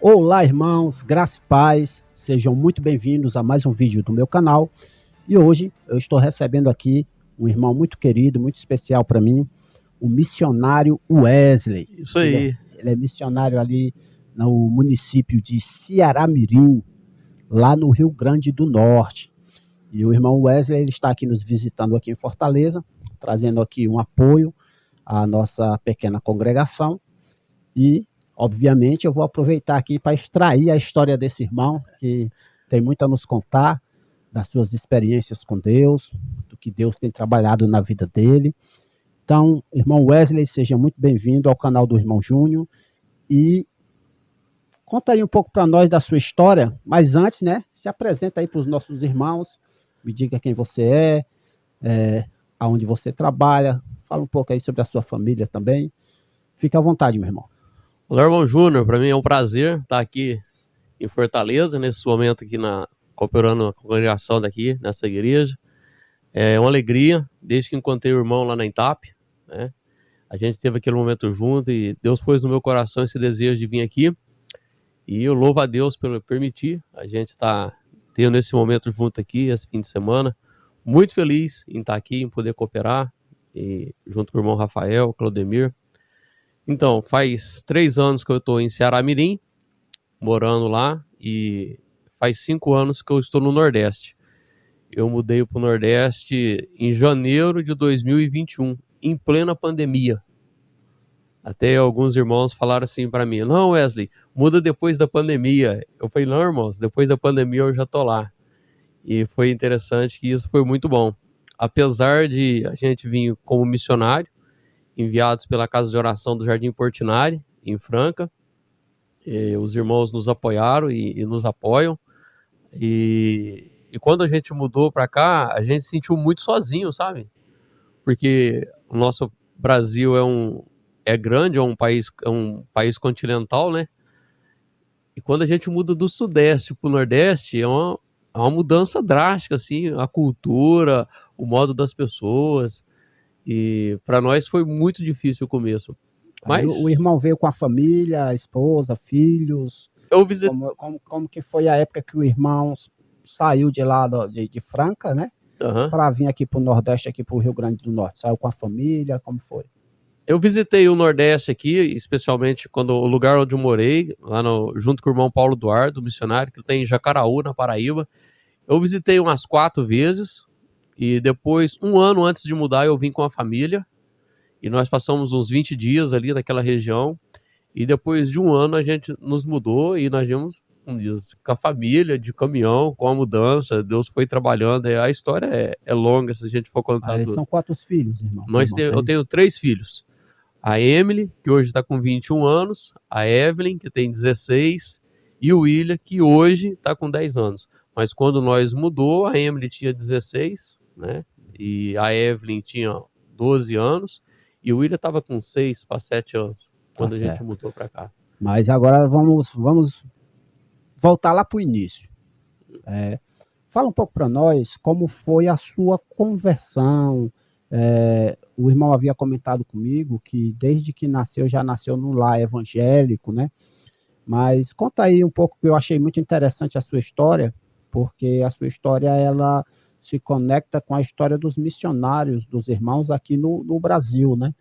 Olá, irmãos, graça e paz, sejam muito bem-vindos a mais um vídeo do meu canal. E hoje eu estou recebendo aqui um irmão muito querido, muito especial para mim, o missionário Wesley. Isso aí. Ele é missionário ali no município de Ceará-Mirim, lá no Rio Grande do Norte. E o irmão Wesley, ele está aqui nos visitando aqui em Fortaleza, trazendo aqui um apoio à nossa pequena congregação. E, obviamente, eu vou aproveitar aqui para extrair a história desse irmão, que tem muito a nos contar, das suas experiências com Deus, do que Deus tem trabalhado na vida dele. Então, irmão Wesley, seja muito bem-vindo ao canal do irmão Júnior. E conta aí um pouco para nós da sua história, mas antes, né, se apresenta aí para os nossos irmãos, me diga quem você aonde você trabalha, fala um pouco aí sobre a sua família também. Fica à vontade, meu irmão. Olá, irmão Júnior, para mim é um prazer estar aqui em Fortaleza, nesse momento aqui cooperando a congregação daqui, nessa igreja. É uma alegria, desde que encontrei o irmão lá na Intap, né? A gente teve aquele momento junto e Deus pôs no meu coração esse desejo de vir aqui. E eu louvo a Deus pelo permitir a gente estar tendo esse momento junto aqui, esse fim de semana. Muito feliz em estar aqui, em poder cooperar, e junto com o irmão Rafael, Claudemir. Então, faz 3 anos que eu estou em Ceará-Mirim, morando lá, e faz 5 anos que eu estou no Nordeste. Eu mudei para o Nordeste em janeiro de 2021, em plena pandemia. Até alguns irmãos falaram assim para mim: não, Wesley, muda depois da pandemia. Eu falei: não, irmãos, depois da pandemia eu já estou lá. E foi interessante que isso foi muito bom. Apesar de a gente vir como missionário, enviados pela Casa de Oração do Jardim Portinari, em Franca, os irmãos nos apoiaram e nos apoiam. E quando a gente mudou para cá, a gente se sentiu muito sozinho, sabe? Porque o nosso Brasil é grande, é um país continental, né? E quando a gente muda do Sudeste para o Nordeste, é uma mudança drástica, assim, a cultura, o modo das pessoas. E para nós foi muito difícil o começo. Mas o irmão veio com a família, a esposa, filhos. Eu visitei. Como que foi a época que o irmão saiu de lá de Franca, né? Para vir aqui para o Nordeste, aqui para o Rio Grande do Norte? Saiu com a família, como foi? Eu visitei o Nordeste aqui, especialmente o lugar onde eu morei, lá junto com o irmão Paulo Eduardo, missionário, que tem em Jacaraú, na Paraíba. Eu visitei umas 4 vezes, e depois, 1 ano antes de mudar, eu vim com a família, e nós passamos uns 20 dias ali naquela região, e depois de 1 ano a gente nos mudou, e nós vimos com a família, de caminhão, com a mudança. Deus foi trabalhando, a história é longa se a gente for contar tudo. São 4 filhos, irmão? Eu tenho 3 filhos. A Emily, que hoje está com 21 anos, a Evelyn, que tem 16, e o William, que hoje está com 10 anos. Mas quando nós mudou, a Emily tinha 16, né? E a Evelyn tinha 12 anos, e o William estava com 6 para 7 anos, quando a gente mudou para cá. Mas agora vamos voltar lá para o início. Fala um pouco para nós como foi a sua conversão. O irmão havia comentado comigo que desde que nasceu, já nasceu num lar evangélico, né? Mas conta aí um pouco, que eu achei muito interessante a sua história, porque a sua história, ela se conecta com a história dos missionários, dos irmãos aqui no Brasil, né?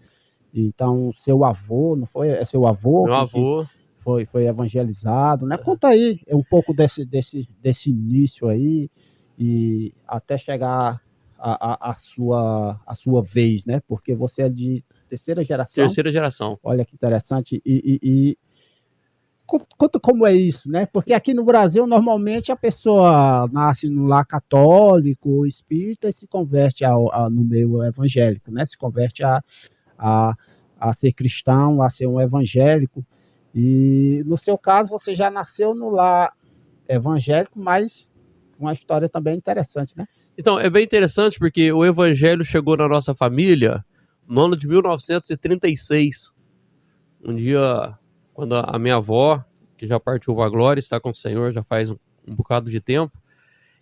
Então, seu avô, não foi? É seu avô? Meu avô foi evangelizado, né? Conta aí um pouco desse início aí, e até chegar a sua vez, né? Porque você é de terceira geração. Terceira geração. Olha que interessante. E conta como é isso, né? Porque aqui no Brasil, normalmente, a pessoa nasce no lar católico, espírita, e se converte no meio evangélico, né? Se converte a ser cristão, a ser um evangélico. E no seu caso, você já nasceu no lar evangélico, mas uma história também interessante, né? Então, é bem interessante porque o evangelho chegou na nossa família no ano de 1936. Um dia, quando a minha avó, que já partiu para a glória, está com o Senhor já faz um bocado de tempo,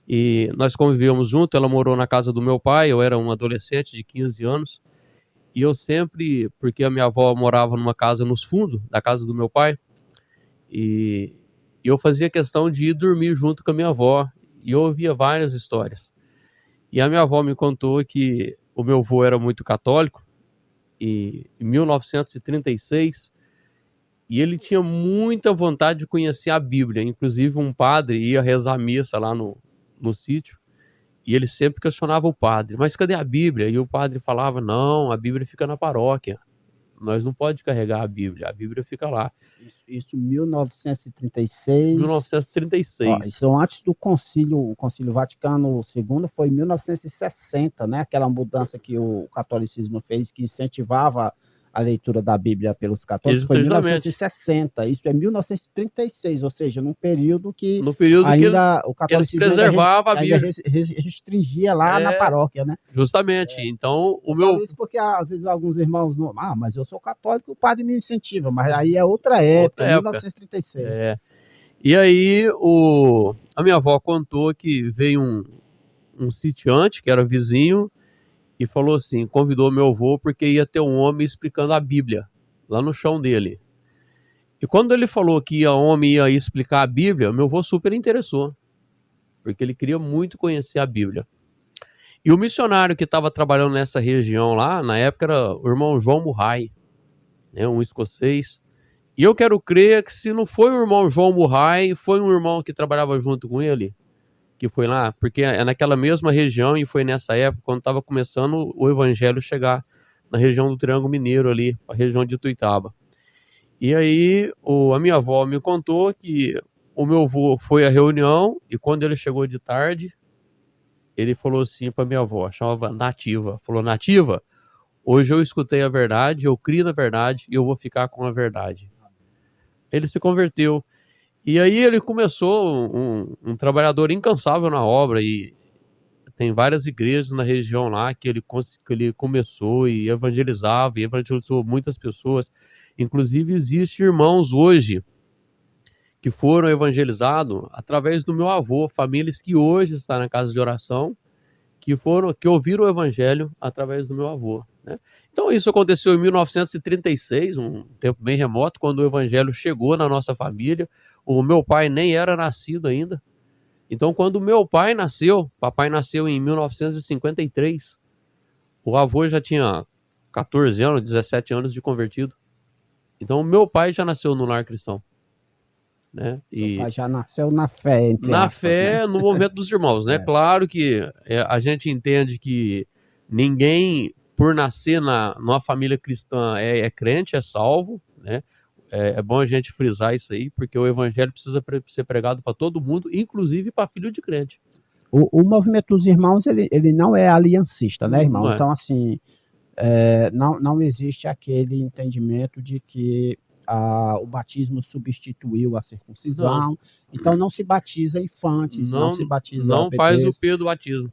e nós convivíamos junto. Ela morou na casa do meu pai, eu era um adolescente de 15 anos, e eu sempre, porque a minha avó morava numa casa nos fundos da casa do meu pai, e E eu fazia questão de ir dormir junto com a minha avó. E eu ouvia várias histórias. E a minha avó me contou que o meu avô era muito católico. E em 1936, e ele tinha muita vontade de conhecer a Bíblia. Inclusive um padre ia rezar missa lá no sítio. E ele sempre questionava o padre, mas cadê a Bíblia? E o padre falava, não, a Bíblia fica na paróquia. Nós não pode carregar a Bíblia fica lá. Isso 1936. 1936. Isso antes do concílio, o Concílio Vaticano II foi em 1960, né? Aquela mudança que o catolicismo fez, que incentivava a leitura da Bíblia pelos católicos, foi em 1960. Isso é 1936, ou seja, num período que ainda o catolicismo eles preservava a Bíblia, restringia lá na paróquia, né? Justamente. Então, isso porque às vezes alguns irmãos não, mas eu sou católico, o padre me incentiva, mas aí é outra época, 1936. E aí a minha avó contou que veio um sitiante que era vizinho e falou assim, convidou meu avô porque ia ter um homem explicando a Bíblia lá no chão dele. E quando ele falou que o homem ia explicar a Bíblia, meu avô super interessou, porque ele queria muito conhecer a Bíblia. E o missionário que estava trabalhando nessa região lá, na época, era o irmão João Murray, né, um escocês. E eu quero crer que se não foi o irmão João Murray, foi um irmão que trabalhava junto com ele, que foi lá, porque é naquela mesma região e foi nessa época, quando estava começando o evangelho chegar na região do Triângulo Mineiro ali, a região de Ituiutaba. E aí a minha avó me contou que o meu avô foi à reunião e quando ele chegou de tarde, ele falou assim para minha avó, chamava Nativa, falou, Nativa, hoje eu escutei a verdade, eu criei na verdade e eu vou ficar com a verdade. Ele se converteu. E aí ele começou um trabalhador incansável na obra e tem várias igrejas na região lá que ele começou e evangelizava e evangelizou muitas pessoas. Inclusive existem irmãos hoje que foram evangelizados através do meu avô, famílias que hoje estão na casa de oração, que ouviram o evangelho através do meu avô, né? Então isso aconteceu em 1936, um tempo bem remoto, quando o evangelho chegou na nossa família. O meu pai nem era nascido ainda. Então quando o meu pai nasceu, papai nasceu em 1953, o avô já tinha 14 anos, 17 anos de convertido. Então o meu pai já nasceu no lar cristão, né? E meu pai já nasceu na fé, na fé, né? No movimento dos irmãos, né? Claro que a gente entende que ninguém, por nascer numa família cristã, é crente, é salvo, né? É bom a gente frisar isso aí, porque o evangelho precisa ser pregado para todo mundo, inclusive para filho de crente. O movimento dos irmãos, ele não é aliancista, né, irmão? Não é. Então, assim, não existe aquele entendimento de que o batismo substituiu a circuncisão. Não. Então não se batiza infantes, não se batiza não bebês. Faz o P do batismo.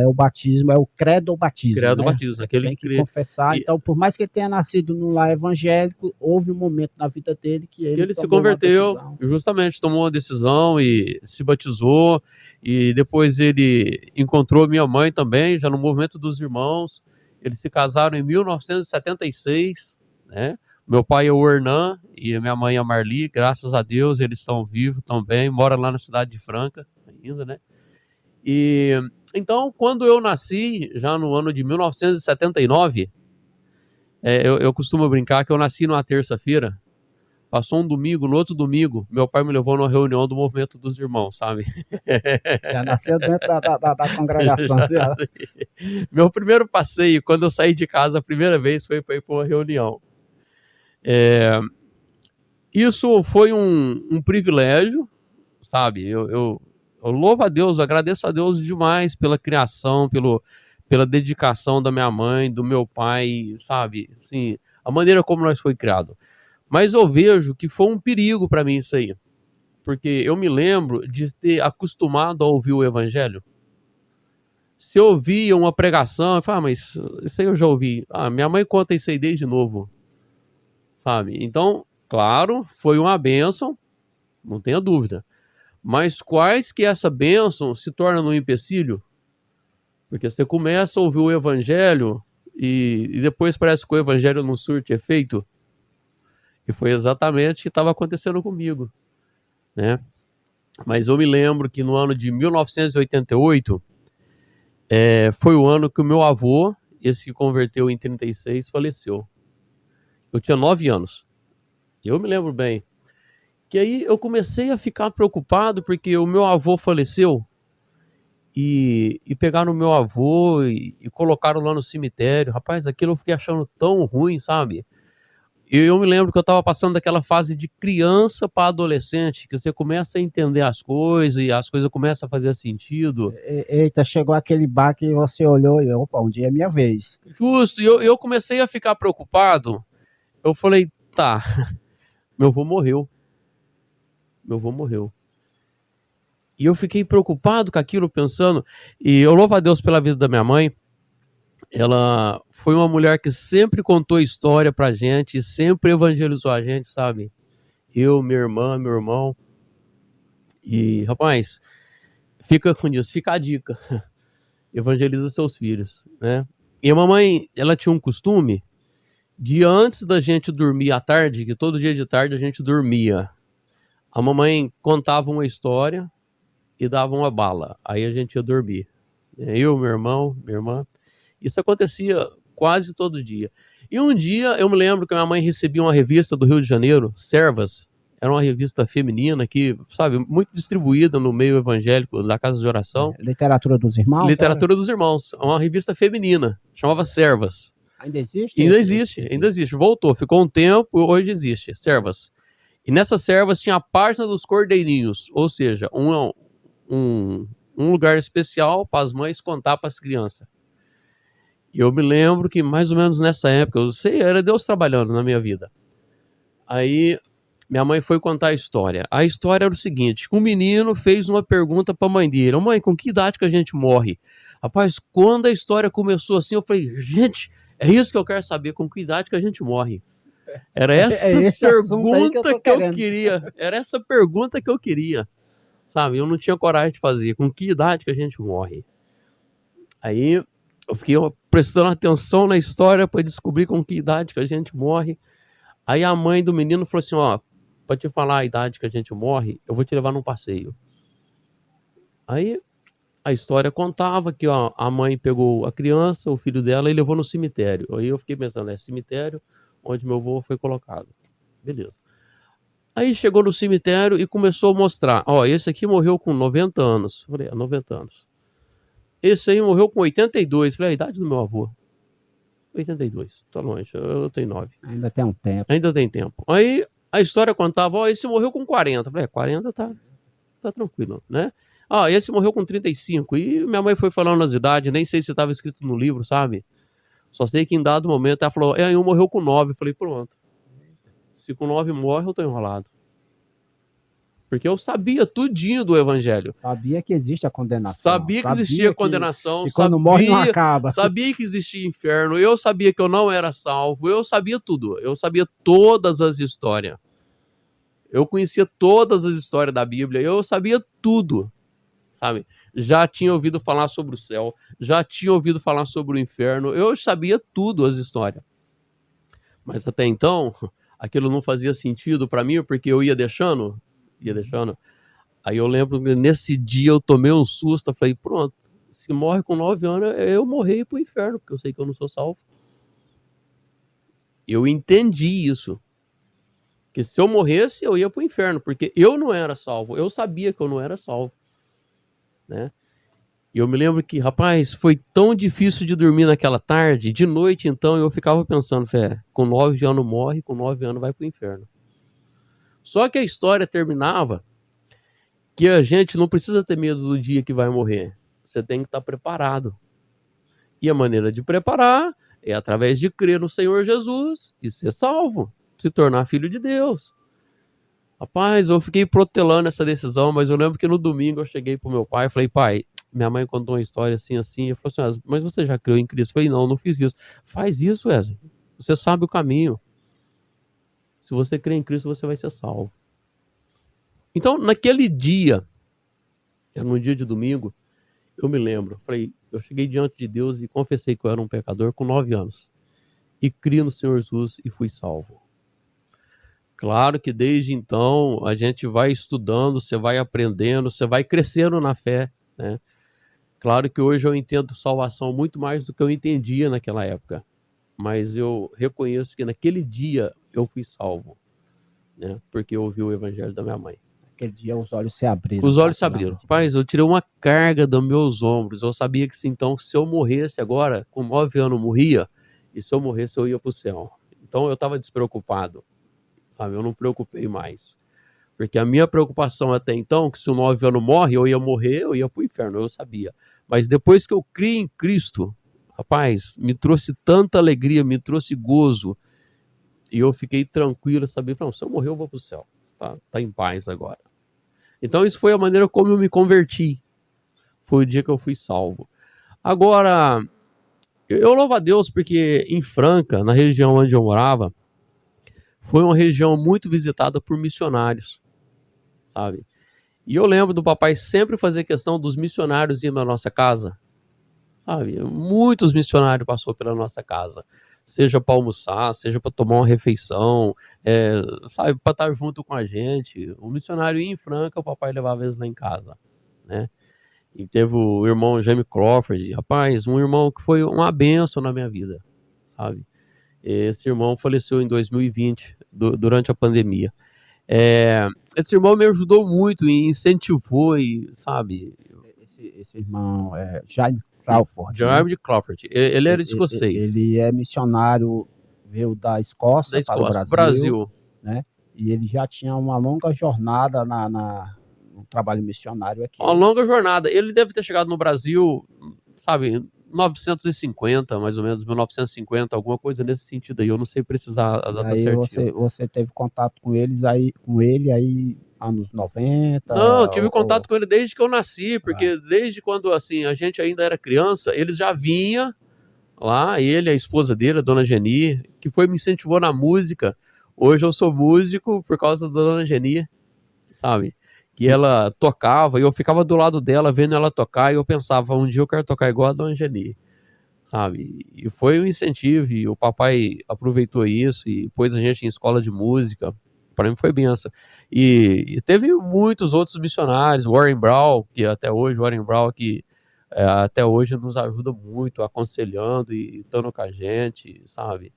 O batismo é o credo-batismo. Credo-batismo, né? Aquele tem que confessar. Então, por mais que ele tenha nascido num lar evangélico, houve um momento na vida dele que ele se converteu, justamente tomou uma decisão e se batizou. E depois ele encontrou minha mãe também, já no movimento dos irmãos. Eles se casaram em 1976, né? Meu pai é o Hernan e minha mãe é a Marli, graças a Deus eles estão vivos também, moram lá na cidade de Franca ainda, né? E então, quando eu nasci, já no ano de 1979, eu costumo brincar que eu nasci numa terça-feira, passou um domingo, no outro domingo, meu pai me levou numa reunião do movimento dos irmãos, sabe? Já nasceu dentro da congregação. Meu primeiro passeio, quando eu saí de casa a primeira vez, foi para ir para uma reunião. Isso foi um privilégio, sabe? Eu louvo a Deus, agradeço a Deus demais pela criação, pela dedicação da minha mãe, do meu pai, sabe? Assim, a maneira como nós foi criado. Mas eu vejo que foi um perigo para mim isso aí, porque eu me lembro de ter acostumado a ouvir o evangelho. Se eu ouvia uma pregação, eu falava, mas isso aí eu já ouvi. Minha mãe conta isso aí desde novo. Sabe? Então, claro, foi uma bênção, não tenha dúvida. Mas quais que essa bênção se torna um empecilho? Porque você começa a ouvir o evangelho e depois parece que o evangelho não surte efeito. E foi exatamente o que estava acontecendo comigo. né? Mas eu me lembro que no ano de 1988, foi o ano que o meu avô, esse que converteu em 36, faleceu. Eu tinha 9 anos. Eu me lembro bem. Que aí eu comecei a ficar preocupado porque o meu avô faleceu e pegaram o meu avô e colocaram lá no cemitério. Rapaz, aquilo eu fiquei achando tão ruim, sabe? E eu me lembro que eu estava passando daquela fase de criança para adolescente, que você começa a entender as coisas e as coisas começam a fazer sentido. Eita, chegou aquele bar que você olhou e, opa, um dia é minha vez. Justo, e eu comecei a ficar preocupado. Eu falei, tá, meu avô morreu. Meu avô morreu. E eu fiquei preocupado com aquilo, pensando, e eu louvo a Deus pela vida da minha mãe. Ela foi uma mulher que sempre contou história pra gente, sempre evangelizou a gente, sabe? Eu, minha irmã, meu irmão. E, rapaz, fica com isso, fica a dica. Evangeliza seus filhos, né? E a mamãe, ela tinha um costume de antes da gente dormir à tarde, que todo dia de tarde a gente dormia, a mamãe contava uma história e dava uma bala. Aí a gente ia dormir. Eu, meu irmão, minha irmã. Isso acontecia quase todo dia. E um dia eu me lembro que a minha mãe recebia uma revista do Rio de Janeiro, Servas. Era uma revista feminina que, sabe, muito distribuída no meio evangélico da casa de oração. Literatura dos Irmãos? Literatura dos Irmãos. Uma revista feminina. Chamava Servas. Ainda existe? Ainda existe. Voltou. Ficou um tempo, hoje existe. Servas. E nessas servas tinha a página dos cordeirinhos. Ou seja, um lugar especial para as mães contar para as crianças. E eu me lembro que mais ou menos nessa época, eu sei, era Deus trabalhando na minha vida. Aí minha mãe foi contar a história. A história era o seguinte: um menino fez uma pergunta para a mãe dele: mãe, com que idade que a gente morre? Rapaz, quando a história começou assim, eu falei, gente, é isso que eu quero saber, com que idade que a gente morre. Era essa pergunta que eu queria. Era essa pergunta que eu queria. Sabe, eu não tinha coragem de fazer. Com que idade que a gente morre? Aí eu fiquei prestando atenção na história para descobrir com que idade que a gente morre. Aí a mãe do menino falou assim, ó, para te falar a idade que a gente morre, eu vou te levar num passeio. Aí a história contava que ó, a mãe pegou a criança, o filho dela, e levou no cemitério. Aí eu fiquei pensando, é cemitério onde meu avô foi colocado. Beleza. Aí chegou no cemitério e começou a mostrar, ó, esse aqui morreu com 90 anos. Eu falei, 90 anos. Esse aí morreu com 82. Falei, a idade do meu avô. 82, tá longe, eu tenho 9. Ainda tem um tempo. Ainda tem tempo. Aí a história contava, ó, esse morreu com 40. Falei, 40 tá tranquilo, né? Ah, esse morreu com 35. E minha mãe foi falando as idades, nem sei se estava escrito no livro, sabe? Só sei que em dado momento ela falou, um morreu com 9. Falei, pronto. Se com 9 morre, eu tô enrolado. Porque eu sabia tudinho do evangelho. Sabia que existe a condenação. Sabia que existia a condenação. E quando morre não acaba. Sabia que existia inferno. Eu sabia que eu não era salvo. Eu sabia tudo. Eu sabia todas as histórias. Eu conhecia todas as histórias da Bíblia. Eu sabia tudo. Sabe? Já tinha ouvido falar sobre o céu. Já tinha ouvido falar sobre o inferno. Eu sabia tudo, as histórias. Mas até então, aquilo não fazia sentido para mim, porque eu ia deixando. Aí eu lembro que nesse dia eu tomei um susto, eu falei, pronto, se morre com 9 anos, eu morri pro inferno, porque eu sei que eu não sou salvo. Eu entendi isso. Que se eu morresse, eu ia pro inferno, porque eu não era salvo. Eu sabia que eu não era salvo. Né? E eu me lembro que, rapaz, foi tão difícil de dormir naquela tarde, de noite então, eu ficava pensando, com 9 anos morre, com 9 anos vai pro inferno. Só que a história terminava que a gente não precisa ter medo do dia que vai morrer. Você tem que estar preparado. E a maneira de preparar é através de crer no Senhor Jesus e ser salvo, se tornar filho de Deus. Rapaz, eu fiquei protelando essa decisão, mas eu lembro que no domingo eu cheguei pro meu pai e falei, pai, minha mãe contou uma história assim, assim. Ele falou assim, mas você já creu em Cristo? Eu falei, não fiz isso. Faz isso, Wesley. Você sabe o caminho. Se você crê em Cristo, você vai ser salvo. Então, naquele dia, era um dia de domingo, eu me lembro, eu cheguei diante de Deus e confessei que eu era um pecador com 9 anos. E criei no Senhor Jesus e fui salvo. Claro que desde então a gente vai estudando, você vai aprendendo, você vai crescendo na fé, né? Claro que hoje eu entendo salvação muito mais do que eu entendia naquela época, mas eu reconheço que naquele dia eu fui salvo, né? Porque eu ouvi o evangelho da minha mãe. Aquele dia os olhos se abriram. Os olhos se abriram. Rapaz, eu tirei uma carga dos meus ombros. Eu sabia que então, se eu morresse agora, com 9 anos eu morria, e se eu morresse eu ia para o céu. Então eu estava despreocupado, sabe? Eu não me preocupei mais. Porque a minha preocupação até então, que se o 9 anos morre, eu ia morrer, eu ia para o inferno, eu sabia. Mas depois que eu criei em Cristo, rapaz, me trouxe tanta alegria, me trouxe gozo, e eu fiquei tranquilo, sabia? Não, se eu morrer eu vou para o céu, tá em paz agora. Então isso foi a maneira como eu me converti. Foi o dia que eu fui salvo. Agora, eu louvo a Deus porque em Franca, na região onde eu morava, foi uma região muito visitada por missionários, sabe? E eu lembro do papai sempre fazer questão dos missionários ir na nossa casa, sabe? Muitos missionários passou pela nossa casa, seja para almoçar, seja para tomar uma refeição, sabe, para estar junto com a gente. O missionário ia em Franca, o papai levava eles lá em casa, né? E teve o irmão Jamie Crawford, rapaz, um irmão que foi uma bênção na minha vida, sabe? Esse irmão faleceu em 2020, durante a pandemia. Esse irmão me ajudou muito e incentivou, e, sabe? Esse irmão é Jaime Crawford. Jaime Crawford, ele era escocês. Ele é missionário, veio da Escócia para o Brasil, né? E ele já tinha uma longa jornada no trabalho missionário aqui. Uma longa jornada. Ele deve ter chegado no Brasil, sabe, 950, mais ou menos, 1950, alguma coisa nesse sentido aí. Eu não sei precisar a data certinha. Você teve contato com ele aí anos 90? Não, eu tive contato com ele desde que eu nasci, porque desde quando assim, a gente ainda era criança, ele já vinha lá, ele, a esposa dele, a dona Geni, que me incentivou na música. Hoje eu sou músico por causa da dona Geni, sabe? Que ela tocava e eu ficava do lado dela vendo ela tocar e eu pensava, um dia eu quero tocar igual a dona Geni, sabe? E foi um incentivo e o papai aproveitou isso e pôs a gente em escola de música. Para mim foi benção. E teve muitos outros missionários, Warren Brown, que até hoje até hoje nos ajuda muito, aconselhando e estando com a gente, sabe?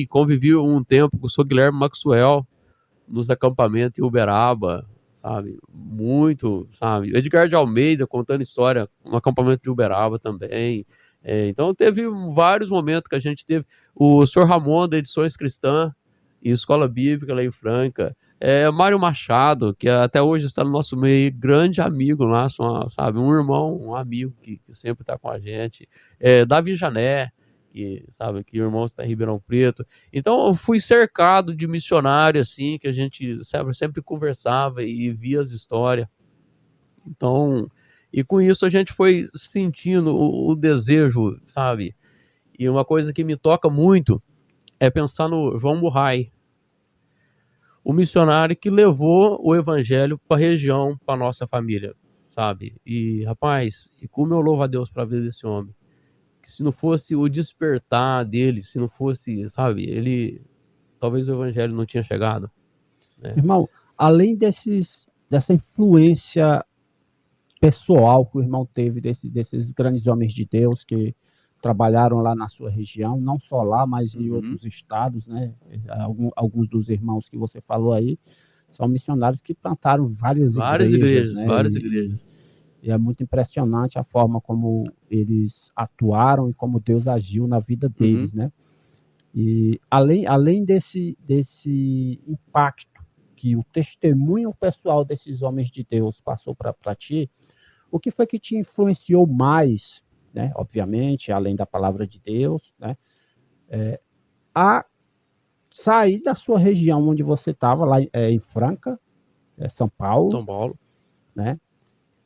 Convivi um tempo com o Sr. Guilherme Maxwell nos acampamentos em Uberaba, sabe? Muito, sabe? Edgar de Almeida contando história no acampamento de Uberaba também. Então teve vários momentos que a gente teve. O Sr. Ramon da Edições Cristã e Escola Bíblica lá em Franca. Mário Machado, que até hoje está no nosso meio, grande amigo nosso, sabe? Um irmão, um amigo que sempre está com a gente. Davi Jané, que sabe que o irmão está em Ribeirão Preto. Então eu fui cercado de missionários assim, que a gente sempre conversava e via as histórias. Então, e com isso a gente foi sentindo o desejo, sabe? E uma coisa que me toca muito é pensar no João Murray, o missionário que levou o evangelho para a região, para nossa família, sabe? E rapaz, e como eu louvo a Deus para a vida desse homem. Que se não fosse o despertar dele, se não fosse, sabe, talvez o evangelho não tinha chegado, né? Irmão, além dessa influência pessoal que o irmão teve desses grandes homens de Deus que trabalharam lá na sua região, não só lá, mas em outros estados, né? Alguns dos irmãos que você falou aí são missionários que plantaram várias igrejas, né? Várias igrejas. E é muito impressionante a forma como eles atuaram e como Deus agiu na vida deles, né? E além desse impacto que o testemunho pessoal desses homens de Deus passou para ti, o que foi que te influenciou mais, né? Obviamente, além da palavra de Deus, né? A sair da sua região onde você estava, lá em Franca, São Paulo, né?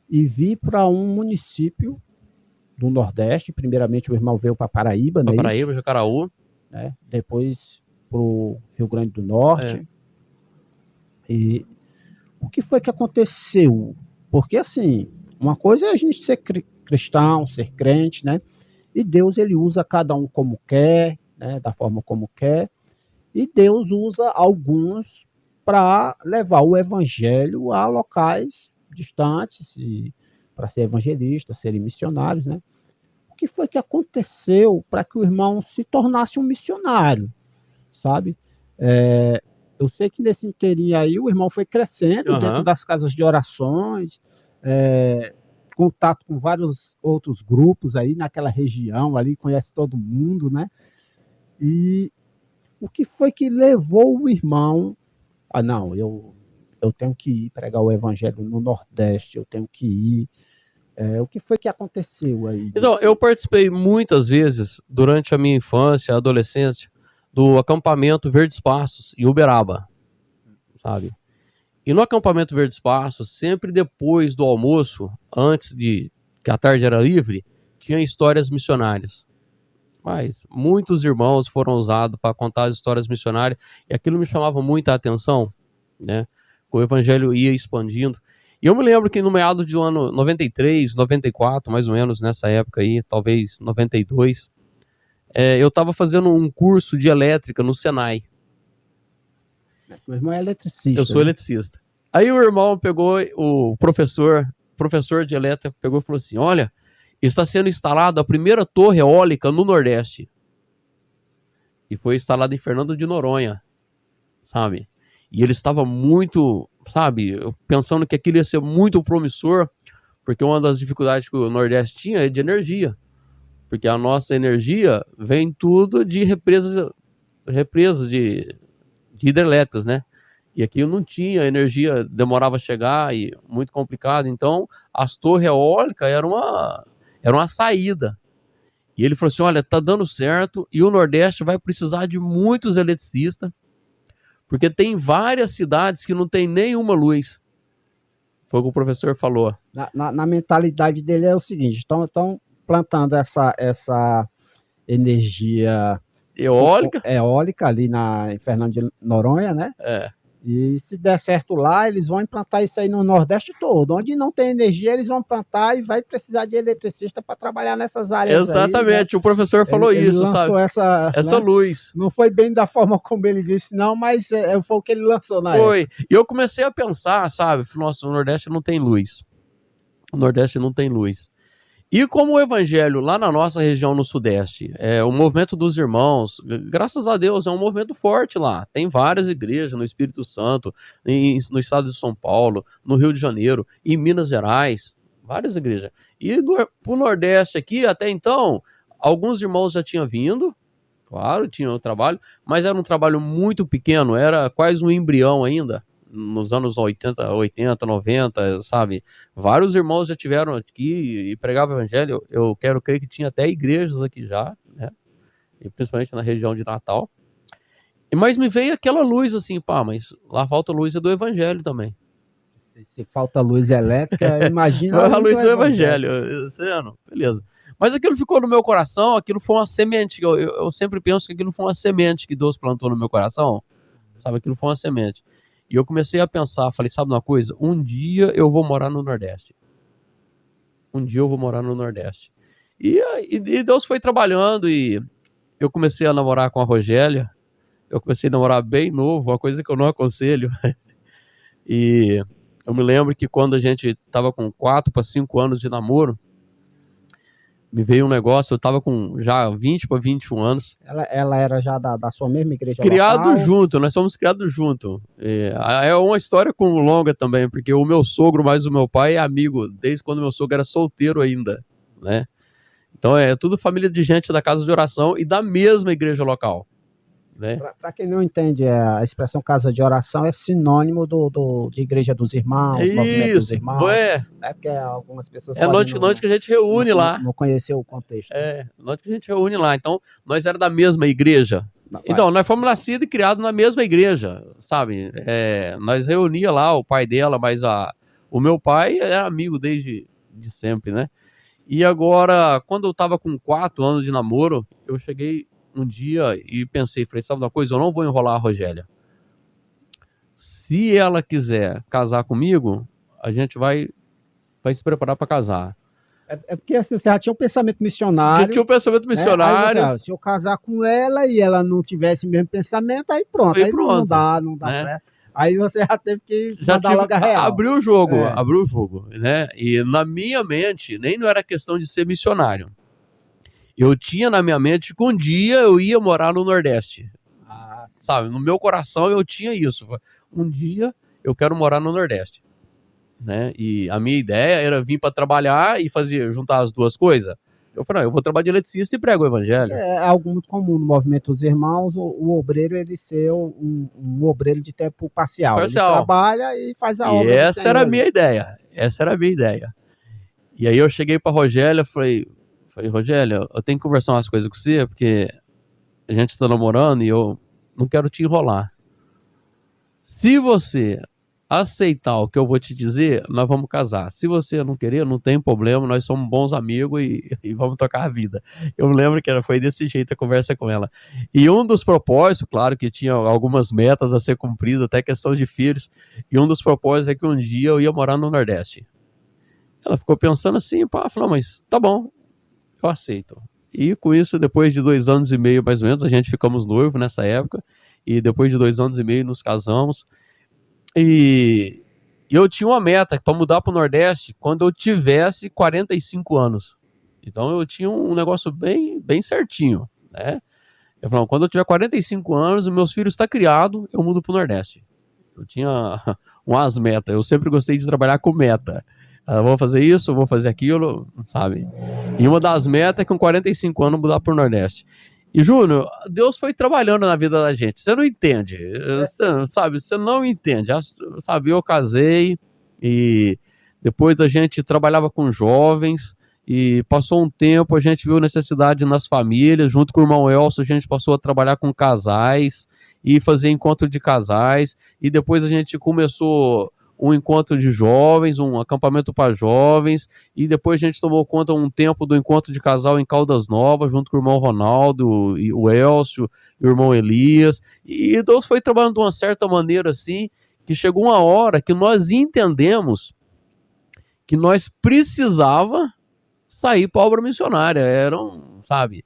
E vir para um município do Nordeste. Primeiramente o irmão veio para Paraíba, né? Paraíba, Jacaraú, né? Depois para o Rio Grande do Norte. E o que foi que aconteceu? Porque assim, uma coisa é a gente ser cristão, ser crente, né? E Deus ele usa cada um como quer, né? Da forma como quer. E Deus usa alguns para levar o evangelho a locais distantes e para ser evangelistas, serem missionários, né? O que foi que aconteceu para que o irmão se tornasse um missionário, sabe? Eu sei que nesse inteirinho aí o irmão foi crescendo dentro das casas de orações, contato com vários outros grupos aí naquela região ali, conhece todo mundo, né? E o que foi que levou o irmão não, eu tenho que ir pregar o evangelho no Nordeste, eu tenho que ir. O que foi que aconteceu aí? Então, eu participei muitas vezes, durante a minha infância, adolescência, do acampamento Verdes Passos, em Uberaba, sabe? E no acampamento Verdes Passos, sempre depois do almoço, antes de que a tarde era livre, tinha histórias missionárias. Mas muitos irmãos foram usados para contar as histórias missionárias, e aquilo me chamava muita atenção, né? O evangelho ia expandindo. E eu me lembro que no meado do ano 93, 94, mais ou menos nessa época aí, talvez 92, eu estava fazendo um curso de elétrica no Senai. Meu irmão é eletricista. Eu sou eletricista. Aí o irmão pegou, o professor de elétrica, pegou e falou assim: olha, está sendo instalada a primeira torre eólica no Nordeste. E foi instalada em Fernando de Noronha, sabe? E ele estava muito, sabe, pensando que aquilo ia ser muito promissor, porque uma das dificuldades que o Nordeste tinha é de energia. Porque a nossa energia vem tudo de represas de hidrelétricas, né? E aqui não tinha, a energia demorava a chegar e muito complicado. Então, as torres eólicas eram uma saída. E ele falou assim: olha, tá dando certo e o Nordeste vai precisar de muitos eletricistas, porque tem várias cidades que não tem nenhuma luz. Foi o que o professor falou. Na mentalidade dele é o seguinte: estão plantando essa energia eólica ali em Fernando de Noronha, né? E se der certo lá, eles vão implantar isso aí no Nordeste todo. Onde não tem energia, eles vão plantar e vai precisar de eletricista para trabalhar nessas áreas. Exatamente, aí, né? O professor falou ele isso, lançou sabe? Essa né? luz. Não foi bem da forma como ele disse, não, mas foi o que ele lançou na época. E eu comecei a pensar, sabe? Nossa, o Nordeste não tem luz. O Nordeste não tem luz. E como o evangelho lá na nossa região no Sudeste, o movimento dos irmãos, graças a Deus, é um movimento forte lá. Tem várias igrejas no Espírito Santo, no estado de São Paulo, no Rio de Janeiro, em Minas Gerais, várias igrejas. E pro Nordeste aqui, até então, alguns irmãos já tinham vindo, claro, tinham o trabalho, mas era um trabalho muito pequeno, era quase um embrião ainda. Nos anos 80, 90, sabe? Vários irmãos já tiveram aqui e pregavam o evangelho. Eu quero crer que tinha até igrejas aqui já, né? E principalmente na região de Natal. Mas me veio aquela luz assim, mas lá falta luz do evangelho também. Se falta luz elétrica, imagina a luz do evangelho. Beleza. Mas aquilo ficou no meu coração, aquilo foi uma semente. Eu sempre penso que aquilo foi uma semente que Deus plantou no meu coração. Sabe, aquilo foi uma semente. E eu comecei a pensar, falei, sabe uma coisa? Um dia eu vou morar no Nordeste. Um dia eu vou morar no Nordeste. E Deus foi trabalhando e eu comecei a namorar com a Rogélia. Eu comecei a namorar bem novo, uma coisa que eu não aconselho. E eu me lembro que quando a gente estava com 4 para 5 anos de namoro, me veio um negócio, eu estava com já 20 para 21 anos. Ela era já da sua mesma igreja criado local? Junto, nós somos criados junto. É uma história longa também, porque o meu sogro mais o meu pai é amigo, desde quando meu sogro era solteiro ainda, né? Então é tudo família de gente da casa de oração e da mesma igreja local. Né? Para quem não entende, a expressão casa de oração é sinônimo de igreja dos irmãos, movimento dos irmãos. Porque algumas pessoas noite que a gente reúne lá. Não conheceu o contexto. Noite que a gente reúne lá. Então, nós era da mesma igreja. Então, nós fomos nascidos e criados na mesma igreja, sabe? Nós reunia lá o pai dela, mas o meu pai era amigo desde sempre, né? E agora, quando eu tava com 4 anos de namoro, eu cheguei um dia e pensei, falei, sabe uma coisa? Eu não vou enrolar a Rogélia. Se ela quiser casar comigo, a gente vai se preparar para casar. É porque assim, você já tinha um pensamento missionário. Já tinha um pensamento missionário. Aí você, se eu casar com ela e ela não tivesse o mesmo pensamento, aí pronto. Aí pronto, não dá né? certo. Aí você já teve que mandar logo a real. Abriu o jogo, né? E na minha mente, nem não era questão de ser missionário. Eu tinha na minha mente que um dia eu ia morar no Nordeste. Sabe, no meu coração eu tinha isso. Um dia eu quero morar no Nordeste, né? E a minha ideia era vir para trabalhar e juntar as duas coisas. Eu falei, eu vou trabalhar de eletricista e prego o evangelho. É algo muito comum no movimento dos irmãos, o obreiro ele ser um obreiro de tempo parcial. Ele trabalha e faz a obra. E essa era a minha ideia. Essa era a minha ideia. E aí eu cheguei para Rogélia, falei, Rogélia, eu tenho que conversar umas coisas com você, porque a gente está namorando e eu não quero te enrolar. Se você aceitar o que eu vou te dizer, nós vamos casar. Se você não querer, não tem problema, nós somos bons amigos e vamos tocar a vida. Eu lembro que foi desse jeito a conversa com ela. E um dos propósitos, claro que tinha algumas metas a ser cumpridas, até questão de filhos, e um dos propósitos é que um dia eu ia morar no Nordeste. Ela ficou pensando assim, falou, mas tá bom, eu aceito. E com isso, depois de 2 anos e meio, mais ou menos, a gente ficamos noivos nessa época, e depois de 2 anos e meio nos casamos. E eu tinha uma meta para mudar para o Nordeste quando eu tivesse 45 anos. Então eu tinha um negócio bem certinho, né? Eu falei, quando eu tiver 45 anos, meus filhos estão criados, eu mudo para o Nordeste. Eu tinha umas metas, eu sempre gostei de trabalhar com meta. Eu vou fazer isso, eu vou fazer aquilo, sabe? E uma das metas é com 45 anos mudar para o Nordeste. E, Júnior, Deus foi trabalhando na vida da gente. Você não entende, sabe? Você não entende. Sabe, eu casei e depois a gente trabalhava com jovens e passou um tempo, a gente viu necessidade nas famílias. Junto com o irmão Elcio, a gente passou a trabalhar com casais e fazer encontro de casais. E depois a gente começou um encontro de jovens, um acampamento para jovens, e depois a gente tomou conta um tempo do encontro de casal em Caldas Novas, junto com o irmão Ronaldo, e o Elcio, e o irmão Elias, e Deus foi trabalhando de uma certa maneira assim, que chegou uma hora que nós entendemos que nós precisava sair para a obra missionária. Sabe,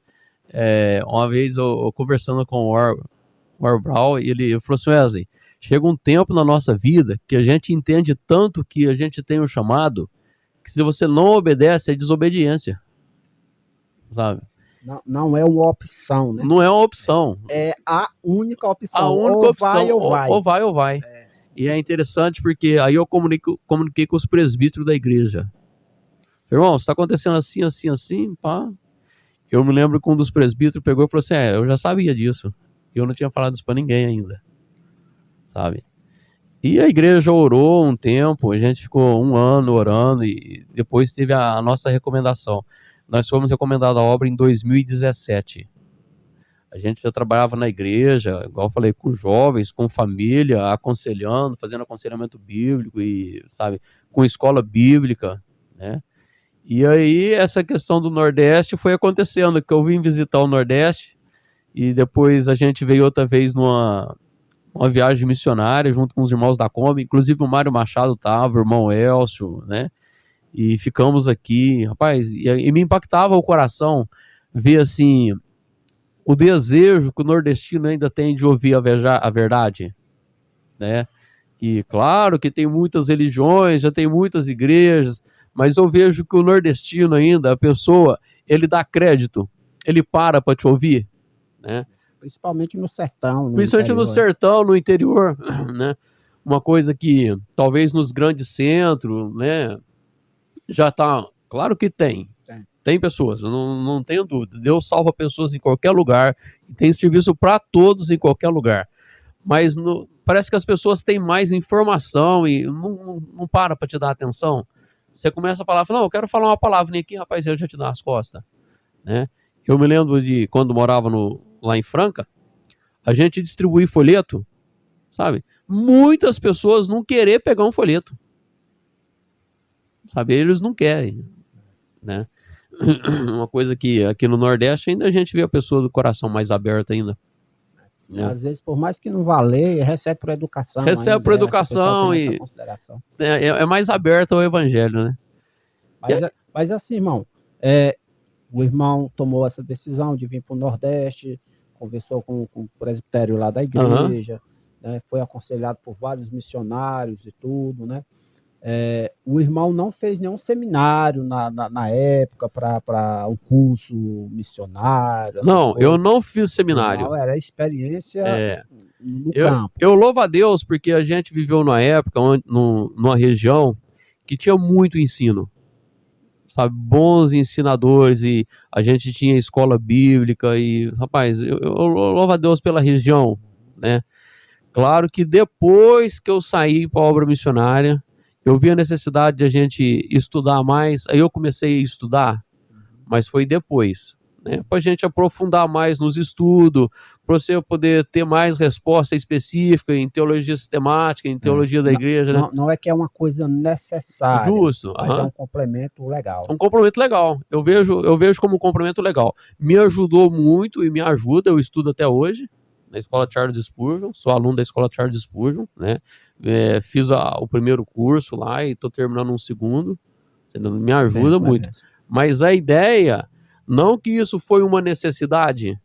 uma vez eu conversando com o War Brown, ele falou assim, Wesley, chega um tempo na nossa vida que a gente entende tanto que a gente tem um chamado, que se você não obedece, é desobediência. Sabe? Não é uma opção, né? Não é uma opção. É a única opção. A única opção. Ou vai ou vai. E é interessante porque aí eu comuniquei com os presbíteros da igreja. Irmão, está acontecendo assim, assim, assim, pá. Eu me lembro que um dos presbíteros pegou e falou assim, eu já sabia disso. Eu não tinha falado isso para ninguém ainda. Sabe? E a igreja orou um tempo, a gente ficou 1 ano orando e depois teve a nossa recomendação. Nós fomos recomendados a obra em 2017. A gente já trabalhava na igreja, igual eu falei, com jovens, com família, aconselhando, fazendo aconselhamento bíblico e, sabe, com escola bíblica, né? E aí essa questão do Nordeste foi acontecendo, que eu vim visitar o Nordeste e depois a gente veio outra vez numa viagem missionária junto com os irmãos da Kombi, inclusive o Mário Machado estava, o irmão Elcio, né? E ficamos aqui, rapaz, e me impactava o coração ver assim o desejo que o nordestino ainda tem de ouvir a verdade, né? E claro que tem muitas religiões, já tem muitas igrejas, mas eu vejo que o nordestino ainda, a pessoa, ele dá crédito, ele para te ouvir, né? Principalmente no sertão. Principalmente no sertão, no interior, né? Uma coisa que talvez nos grandes centros, né? Já tá, claro que tem pessoas, não tenho dúvida. Deus salva pessoas em qualquer lugar e tem serviço para todos em qualquer lugar. Mas parece que as pessoas têm mais informação e não para te dar atenção. Você começa a falar, não, eu quero falar uma palavrinha aqui, rapaz, ele já te dá as costas, né? Eu me lembro de quando morava lá em Franca, a gente distribuía folheto, sabe? Muitas pessoas não querer pegar um folheto, sabe? Eles não querem, né? Uma coisa que aqui no Nordeste ainda a gente vê a pessoa do coração mais aberto ainda. Né? Às vezes, por mais que não vale, recebe por educação. Recebe por educação e é mais aberto ao evangelho, né? Mas assim, irmão, o irmão tomou essa decisão de vir para o Nordeste, conversou com o presbitério lá da Aham. igreja, né, foi aconselhado por vários missionários e tudo, né? O irmão não fez nenhum seminário na época para um curso missionário, essas Não, eu coisas. não fiz O irmão seminário. era experiência É, no eu, campo. eu louvo a Deus porque a gente viveu numa época, numa região que tinha muito ensino, sabe, bons ensinadores e a gente tinha escola bíblica e, rapaz, eu louvo a Deus pela região, né? Claro que depois que eu saí para a obra missionária, eu vi a necessidade de a gente estudar mais, aí eu comecei a estudar, mas foi depois, né? Para a gente aprofundar mais nos estudos, para você poder ter mais resposta específica em teologia sistemática, em teologia da Não, igreja, né? não é que é uma coisa necessária, Justo, mas é aham. um complemento legal. Um complemento legal. Eu vejo como um complemento legal. Me ajudou muito e me ajuda, eu estudo até hoje na escola Charles Spurgeon, sou aluno da escola Charles Spurgeon, né? Fiz o primeiro curso lá e estou terminando um segundo, me É ajuda benção, é muito. benção. Mas a ideia, não que isso foi uma necessidade,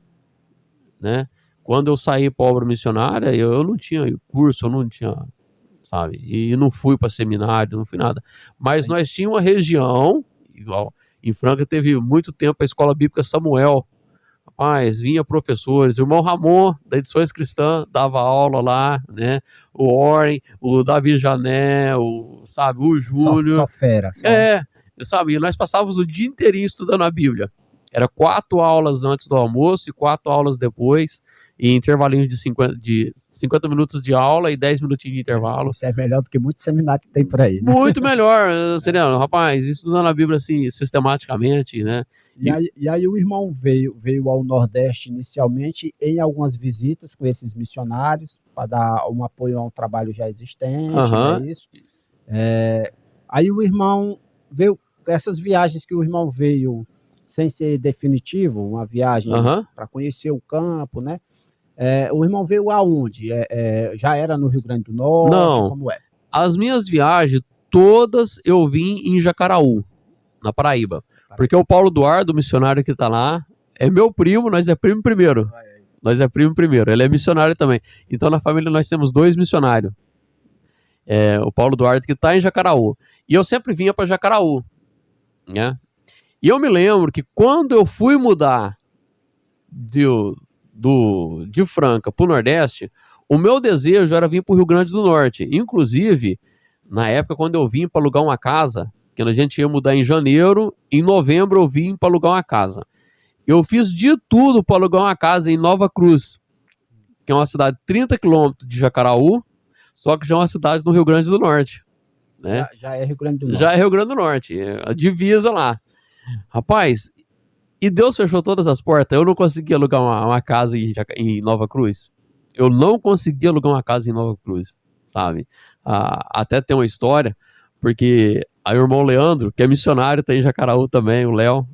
né? Quando eu saí para a obra missionária, eu não tinha curso, eu não tinha, sabe? E não fui para seminário, não fui nada. Mas nós tínhamos uma região, igual, em Franca teve muito tempo a escola bíblica Samuel. Rapaz, vinha professores, o irmão Ramon, da Edições Cristã, dava aula lá, né? O Warren, o Davi Jané, sabe, o Só Júnior. fera, só. É, sabe, e nós passávamos o dia inteirinho estudando a Bíblia. Era 4 aulas antes do almoço e 4 aulas depois, e intervalinho de 50 minutos de aula e 10 minutinhos de intervalo. Isso é melhor do que muito seminário que tem por aí, né? Muito melhor, Seriano, rapaz, estudando a Bíblia assim, sistematicamente, né? E aí o irmão veio ao Nordeste inicialmente em algumas visitas com esses missionários para dar um apoio a um trabalho já existente, não é Aham, isso? Aí o irmão veio, essas viagens que o irmão veio sem ser definitivo, uma viagem aham. para conhecer o campo, né? O irmão veio aonde? Já era no Rio Grande do Norte? Não, Como é? as minhas viagens todas eu vim em Jacaraú, na Paraíba. Porque o Paulo Duarte, o missionário que tá lá, é meu primo, nós é primo primeiro. Nós é primo primeiro, ele é missionário também. Então na família nós temos 2 missionários. O Paulo Duarte que está em Jacaraú. E eu sempre vinha para Jacaraú, né? E eu me lembro que quando eu fui mudar de Franca para o Nordeste, o meu desejo era vir para o Rio Grande do Norte. Inclusive, na época quando eu vim para alugar uma casa, que a gente ia mudar em janeiro, em novembro eu vim para alugar uma casa. Eu fiz de tudo para alugar uma casa em Nova Cruz, que é uma cidade 30 quilômetros de Jacaraú, só que já é uma cidade no Rio Grande do Norte, né? Já é Rio Grande do Já é Norte. Rio Grande do Norte, a divisa lá. Rapaz, e Deus fechou todas as portas. Eu não consegui alugar uma casa em Nova Cruz. Eu não consegui alugar uma casa em Nova Cruz, sabe? Até tem uma história, porque aí o irmão Leandro, que é missionário, tem em Jacaraú também, o Léo,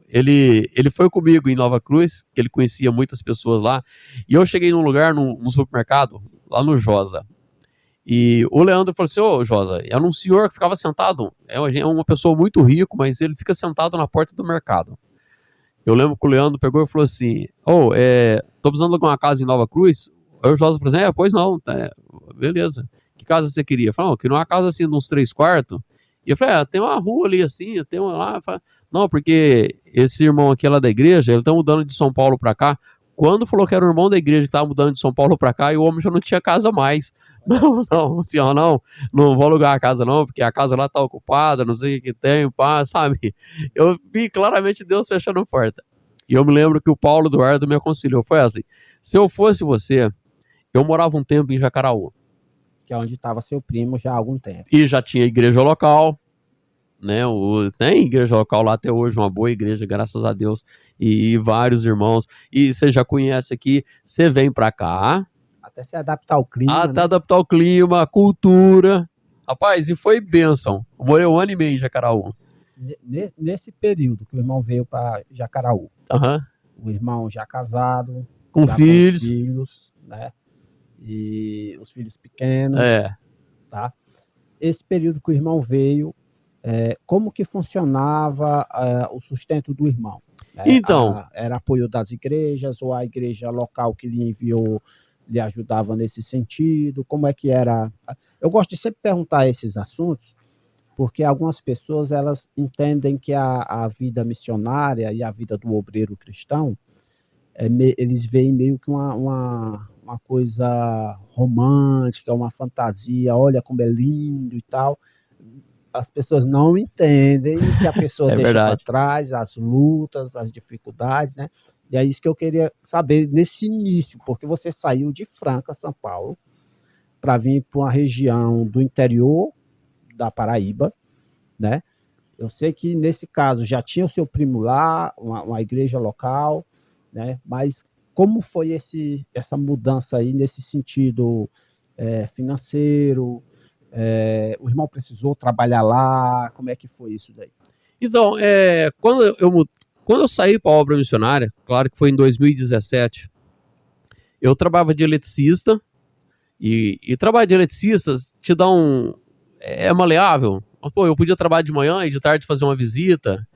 ele foi comigo em Nova Cruz, que ele conhecia muitas pessoas lá, e eu cheguei num lugar, num supermercado, lá no Josa, e o Leandro falou assim, ô Josa, era um senhor que ficava sentado, é uma pessoa muito rica, mas ele fica sentado na porta do mercado. Eu lembro que o Leandro pegou e falou assim, tô precisando de alguma casa em Nova Cruz? Aí o Josa falou assim, pois não, beleza. Que casa você queria? Eu falei, eu queria uma casa assim, de uns 3 quartos. E eu falei, tem uma rua ali assim, tem uma lá. Falei, não, porque esse irmão aqui é lá da igreja, ele tá mudando de São Paulo pra cá. Quando falou que era o irmão da igreja que tava mudando de São Paulo pra cá, e o homem já não tinha casa mais. Não, senhor, não vou alugar a casa não, porque a casa lá tá ocupada, não sei o que tem, pá, sabe? Eu vi claramente Deus fechando a porta. E eu me lembro que o Paulo Eduardo me aconselhou, foi assim, se eu fosse você, eu morava um tempo em Jacaraú. Que é onde estava seu primo já há algum tempo. E já tinha igreja local, né? Tem igreja local lá até hoje, uma boa igreja, graças a Deus, e vários irmãos. E você já conhece aqui, você vem pra cá. Até se adaptar ao clima, Até né? adaptar o clima, a cultura. Rapaz, e foi bênção. Eu morei 1 ano e meio em Jacaraú. Nesse período que o irmão veio para Jacaraú, o irmão já casado, com já filhos. com filhos, né? E os filhos pequenos, tá? Esse período que o irmão veio, como que funcionava o sustento do irmão? Então, Era apoio das igrejas ou a igreja local que lhe enviou lhe ajudava nesse sentido? Como é que era? Eu gosto de sempre perguntar esses assuntos, porque algumas pessoas elas entendem que a vida missionária e a vida do obreiro cristão, eles veem meio que uma coisa romântica, uma fantasia, olha como é lindo e tal. As pessoas não entendem que a pessoa é deixa para verdade. trás as lutas, as dificuldades, né? E é isso que eu queria saber nesse início, porque você saiu de Franca, São Paulo, para vir para uma região do interior da Paraíba, né? Eu sei que nesse caso já tinha o seu primo lá, uma igreja local, né? Mas como foi essa mudança aí nesse sentido financeiro? O irmão precisou trabalhar lá? Como é que foi isso daí? Então, quando eu saí para a obra missionária, claro que foi em 2017, eu trabalhava de eletricista, e trabalho de eletricista te dá é maleável. Pô, eu podia trabalhar de manhã e de tarde fazer uma visita.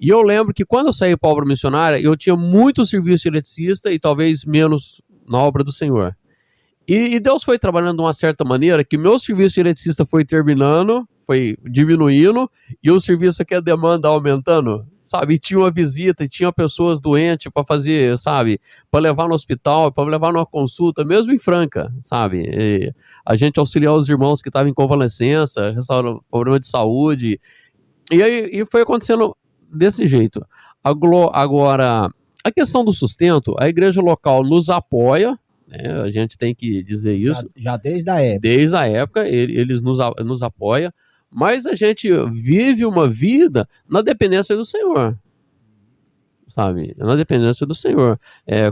E eu lembro que quando eu saí para a obra missionária, eu tinha muito serviço de eletricista e talvez menos na obra do Senhor. E Deus foi trabalhando de uma certa maneira que meu serviço de eletricista foi terminando, foi diminuindo, e o serviço aqui, a demanda aumentando, sabe? E tinha uma visita, e tinha pessoas doentes para fazer, sabe? Para levar no hospital, para levar numa consulta, mesmo em Franca, sabe? E a gente auxiliar os irmãos que estavam em convalescença, problema de saúde. E aí foi acontecendo desse jeito. Agora, a questão do sustento, a igreja local nos apoia, né? A gente tem que dizer isso. Já desde a época. Desde a época, eles nos apoiam, mas a gente vive uma vida na dependência do Senhor, sabe? Na dependência do Senhor.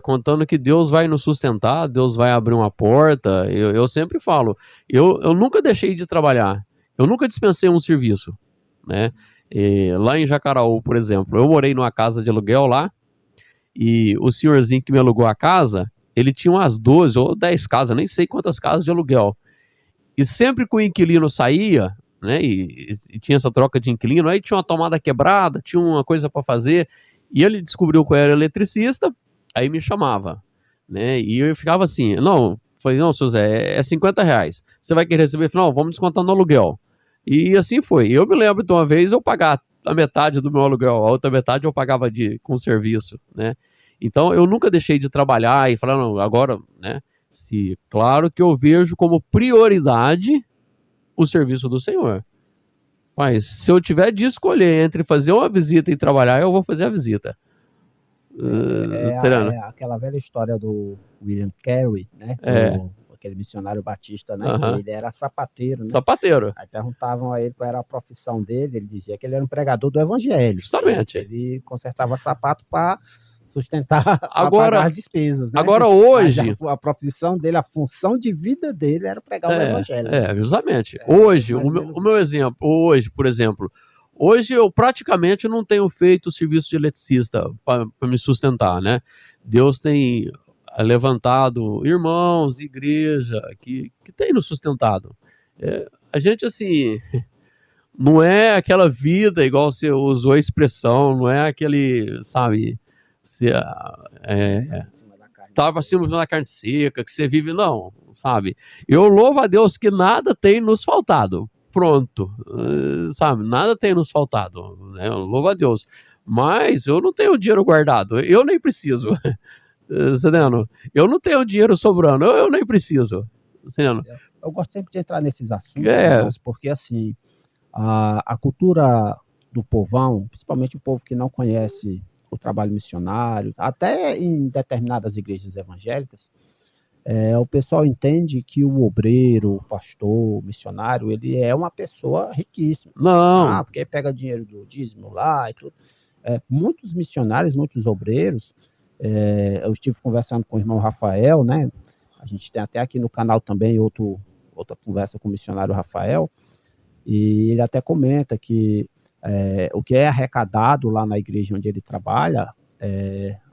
Contando que Deus vai nos sustentar, Deus vai abrir uma porta. Eu sempre falo, eu nunca deixei de trabalhar, eu nunca dispensei um serviço, né? Lá em Jacaraú, por exemplo, eu morei numa casa de aluguel lá, e o senhorzinho que me alugou a casa, ele tinha umas 12 ou 10 casas, nem sei quantas casas de aluguel. E sempre que o inquilino saía, né, e tinha essa troca de inquilino, aí tinha uma tomada quebrada, tinha uma coisa para fazer, e ele descobriu que eu era eletricista, aí me chamava, né, e eu ficava assim, não, falei, não, seu Zé, é R$ 50, você vai querer receber? Falei, não, vamos descontar no aluguel. E assim foi. Eu me lembro de uma vez eu pagar a metade do meu aluguel, a outra metade eu pagava com serviço, né. Então eu nunca deixei de trabalhar e falar, não, agora, né, claro que eu vejo como prioridade o serviço do Senhor. Mas se eu tiver de escolher entre fazer uma visita e trabalhar, eu vou fazer a visita. Aquela velha história do William Carey, né? Aquele missionário batista, né? Ele era sapateiro, né? Sapateiro. Aí perguntavam a ele qual era a profissão dele, ele dizia que ele era um pregador do evangelho. Justamente. Ele consertava sapato para sustentar, agora, pagar as despesas, né? Agora hoje... A profissão dele, a função de vida dele era pregar o evangelho. Justamente. Hoje, o meu exemplo, por exemplo, hoje eu praticamente não tenho feito serviço de eletricista para me sustentar, né? Deus tem levantado irmãos, igreja, que tem nos sustentado. A gente, assim, não é aquela vida, igual você usou a expressão, não é aquele, sabe, estava acima da carne seca, que você vive, não, sabe? Eu louvo a Deus que nada tem nos faltado. Pronto, sabe? Nada tem nos faltado, né? Eu louvo a Deus. Mas eu não tenho dinheiro guardado, eu nem preciso. Você entendendo? Eu não tenho dinheiro sobrando, eu nem preciso. Eu gosto sempre de entrar nesses assuntos, porque assim, a cultura do povão, principalmente o povo que não conhece o trabalho missionário, até em determinadas igrejas evangélicas, o pessoal entende que o obreiro, o pastor, o missionário, ele é uma pessoa riquíssima. Não. Porque pega dinheiro do dízimo lá e tudo. Muitos missionários, muitos obreiros, eu estive conversando com o irmão Rafael, né? A gente tem até aqui no canal também outra conversa com o missionário Rafael, e ele até comenta que o que é arrecadado lá na igreja onde ele trabalha,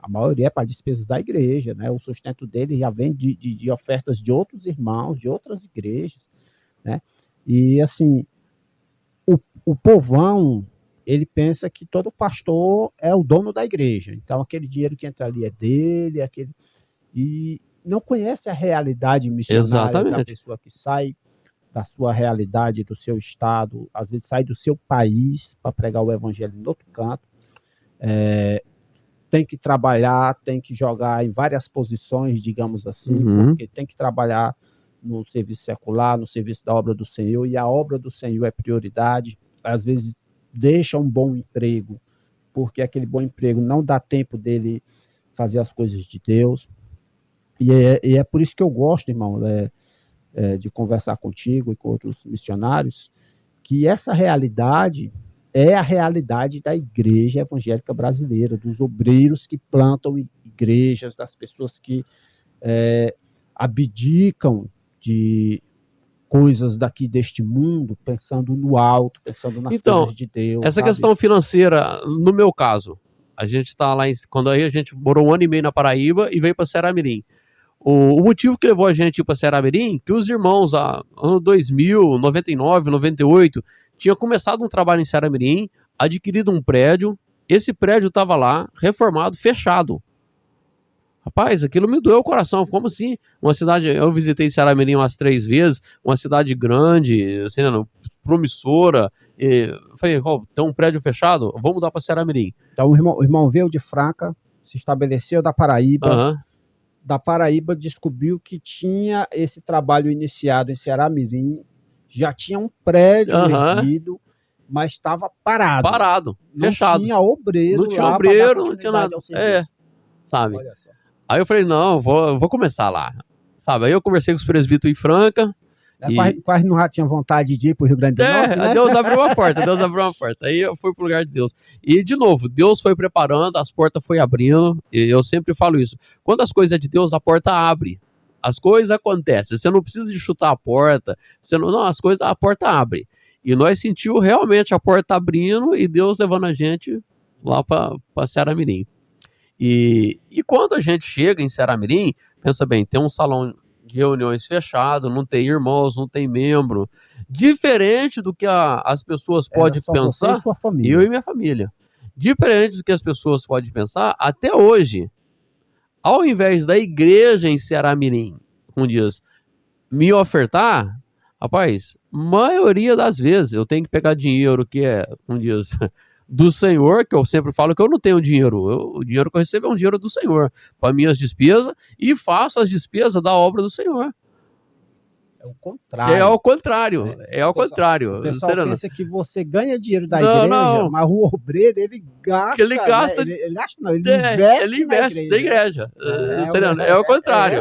a maioria é para despesas da igreja, né? O sustento dele já vem de ofertas de outros irmãos, de outras igrejas, né? E assim, o povão, ele pensa que todo pastor é o dono da igreja. Então, aquele dinheiro que entra ali é dele, e não conhece a realidade missionária da Exatamente. pessoa que sai da sua realidade, do seu estado, às vezes sai do seu país para pregar o evangelho em outro canto. Tem que trabalhar, tem que jogar em várias posições, digamos assim, porque tem que trabalhar no serviço secular, no serviço da obra do Senhor, e a obra do Senhor é prioridade. Às vezes deixa um bom emprego, porque aquele bom emprego não dá tempo dele fazer as coisas de Deus. E é por isso que eu gosto, irmão, de conversar contigo e com outros missionários, que essa realidade é a realidade da igreja evangélica brasileira, dos obreiros que plantam igrejas, das pessoas que abdicam de coisas daqui deste mundo, pensando no alto, pensando nas coisas de Deus. Essa questão financeira, no meu caso, a gente está lá, quando aí a gente morou 1 ano e meio na Paraíba e veio para Ceará-Mirim. O motivo que levou a gente para Ceará-Mirim, que os irmãos, ano 2000, 99, 98, tinham começado um trabalho em Ceará-Mirim, adquirido um prédio, esse prédio estava lá, reformado, fechado. Rapaz, aquilo me doeu o coração. Como assim? Uma cidade, eu visitei Ceará-Mirim umas 3 vezes, uma cidade grande, assim, promissora. Falei, tem um prédio fechado? Vamos mudar para Ceará-Mirim. Então o irmão veio de Franca, se estabeleceu da Paraíba. Da Paraíba descobriu que tinha esse trabalho iniciado em Ceará-Mirim, já tinha um prédio erguido, mas estava parado. Parado, fechado. Não tinha obreiro, não tinha obreiro, não tinha nada. Sabe? Aí eu falei, não, vou começar lá. Sabe? Aí eu conversei com os presbíteros em Franca. Quase não tinha vontade de ir para o Rio Grande do Norte, né? Deus abriu uma porta, Aí eu fui pro lugar de Deus. E, de novo, Deus foi preparando, as portas foi abrindo, e eu sempre falo isso. Quando as coisas é de Deus, a porta abre. As coisas acontecem, você não precisa de chutar a porta, a porta abre. E nós sentimos realmente a porta abrindo e Deus levando a gente lá para Ceará-Mirim. E quando a gente chega em Ceará-Mirim, pensa bem, tem um salão de reuniões fechado, não tem irmãos, não tem membro. Diferente do que as pessoas podem pensar, você e sua família. Eu e minha família. Diferente do que as pessoas podem pensar, até hoje, ao invés da igreja em Ceará-Mirim, como diz, me ofertar, rapaz, maioria das vezes eu tenho que pegar dinheiro que é, como diz, do Senhor, que eu sempre falo que eu não tenho dinheiro. O dinheiro que eu recebo é um dinheiro do Senhor, para minhas despesas, e faço as despesas da obra do Senhor. É o contrário. É ao contrário. O pessoal pensa que você ganha dinheiro da igreja, mas o obreiro, ele gasta. Ele gasta. Né? Ele gasta, não, ele investe na igreja. É o contrário.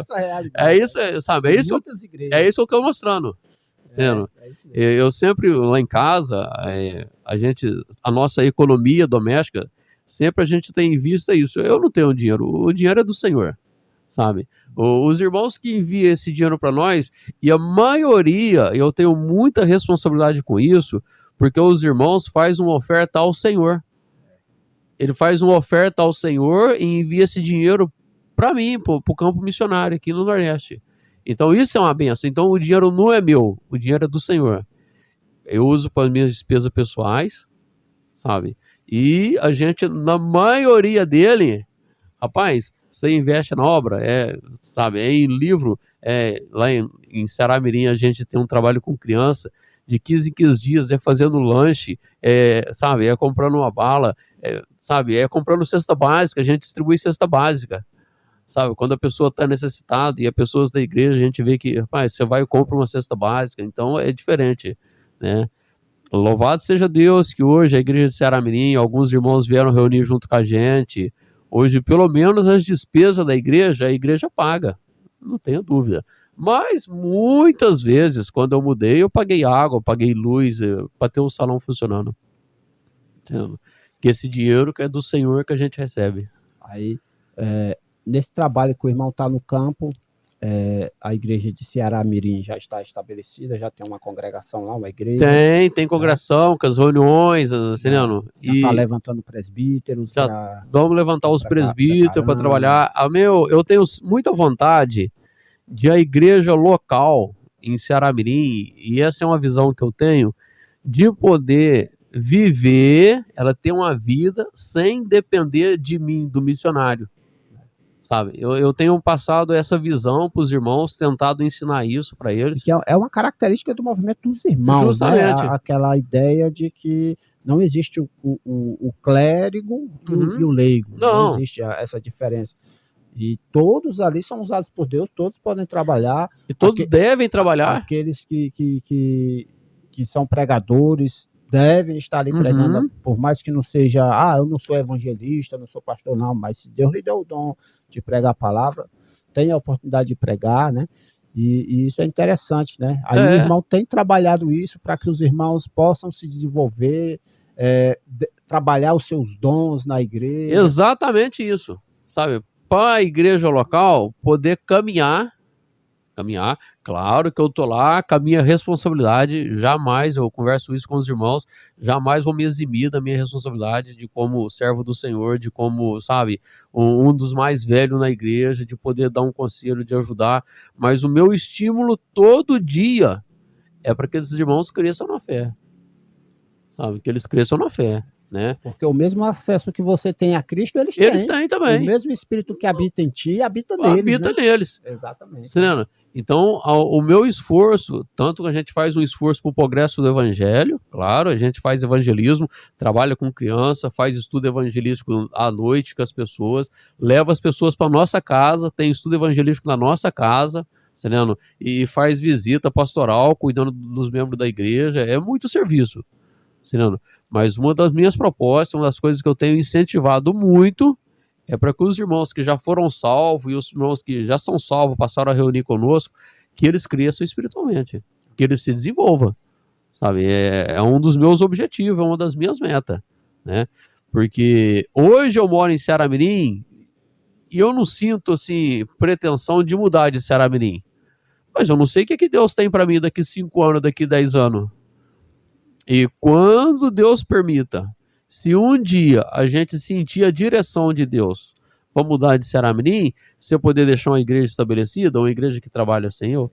É isso, sabe? É isso que eu estou mostrando. Eu sempre, lá em casa, a nossa economia doméstica, sempre a gente tem em vista isso. Eu não tenho dinheiro, o dinheiro é do Senhor, sabe? Os irmãos que enviam esse dinheiro para nós, e a maioria, eu tenho muita responsabilidade com isso, porque os irmãos fazem uma oferta ao Senhor. Ele faz uma oferta ao Senhor e envia esse dinheiro para mim, para o campo missionário aqui no Nordeste. Então isso é uma benção. Então o dinheiro não é meu, o dinheiro é do Senhor. Eu uso para as minhas despesas pessoais, sabe? E a gente, na maioria dele, rapaz, você investe na obra, sabe? É em livro, lá em Ceará-Mirim a gente tem um trabalho com criança, de 15 em 15 dias, fazendo lanche, sabe? É comprando uma bala, sabe? É comprando cesta básica, a gente distribui cesta básica. Sabe, quando a pessoa está necessitada e as pessoas da igreja, a gente vê que, rapaz, você vai e compra uma cesta básica, então é diferente, né? Louvado seja Deus que hoje a igreja de Ceará-Mirim, alguns irmãos vieram reunir junto com a gente. Hoje, pelo menos as despesas da igreja, a igreja paga, não tenho dúvida. Mas muitas vezes, quando eu mudei, eu paguei água, eu paguei luz, para ter o salão funcionando. Entendeu? Que esse dinheiro que é do Senhor que a gente recebe. Aí, nesse trabalho que o irmão está no campo, a igreja de Ceará-Mirim já está estabelecida, já tem uma congregação lá, uma igreja. Tem congregação, com as reuniões, assim, já está levantando presbíteros. Vamos levantar os presbíteros para trabalhar. Eu tenho muita vontade de a igreja local em Ceará-Mirim, e essa é uma visão que eu tenho, de poder viver, ela ter uma vida sem depender de mim, do missionário, sabe? Eu tenho passado essa visão para os irmãos, tentado ensinar isso para eles. Que é uma característica do movimento dos irmãos, Justamente. né? Aquela ideia de que não existe o clérigo e o leigo. Não existe essa diferença. E todos ali são usados por Deus, todos podem trabalhar. E todos devem trabalhar. Aqueles que são pregadores devem estar ali pregando, por mais que não seja, eu não sou evangelista, não sou pastor, não, mas se Deus lhe deu o dom de pregar a palavra, tem a oportunidade de pregar, né? E isso é interessante, né? Aí o irmão tem trabalhado isso para que os irmãos possam se desenvolver, trabalhar os seus dons na igreja. Exatamente isso, sabe? Para a igreja local poder caminhar, claro que eu tô lá com a minha responsabilidade, jamais, eu converso isso com os irmãos, jamais vou me eximir da minha responsabilidade de como servo do Senhor, de como, sabe, um dos mais velhos na igreja, de poder dar um conselho, de ajudar, mas o meu estímulo todo dia é para que esses irmãos cresçam na fé, sabe, que eles cresçam na fé, né? Porque o mesmo acesso que você tem a Cristo, eles têm também. O mesmo Espírito que habita em ti, habita neles. Habita neles. Exatamente. Entendeu? Então, o meu esforço, tanto que a gente faz um esforço para o progresso do evangelho, claro, a gente faz evangelismo, trabalha com criança, faz estudo evangelístico à noite com as pessoas, leva as pessoas para nossa casa, tem estudo evangelístico na nossa casa, entendeu? E faz visita pastoral, cuidando dos membros da igreja, é muito serviço, entendeu? Mas uma das minhas propostas, uma das coisas que eu tenho incentivado muito, é para que os irmãos que já foram salvos e os irmãos que já são salvos, passaram a reunir conosco, que eles cresçam espiritualmente, que eles se desenvolvam, sabe? É um dos meus objetivos, é uma das minhas metas, né? Porque hoje eu moro em Ceará-Mirim e eu não sinto, assim, pretensão de mudar de Ceará-Mirim. Mas eu não sei o que Deus tem para mim daqui 5 anos, daqui 10 anos. E quando Deus permita, se um dia a gente sentir a direção de Deus para mudar de Ceará-Mirim, se eu poder deixar uma igreja estabelecida, uma igreja que trabalha sem eu,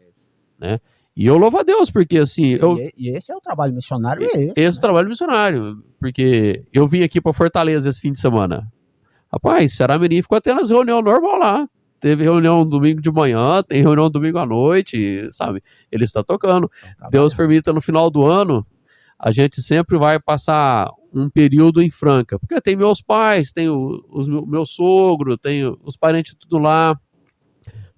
né? E eu louvo a Deus, porque assim... E esse é o trabalho missionário, esse é o trabalho missionário, porque eu vim aqui para Fortaleza esse fim de semana. Rapaz, Ceará-Mirim ficou tendo as reuniões normais lá. Teve reunião domingo de manhã, tem reunião domingo à noite, sabe? Ele está tocando. Deus permita, no final do ano, a gente sempre vai passar um período em Franca, porque tem meus pais, tem meu sogro, tem os parentes tudo lá,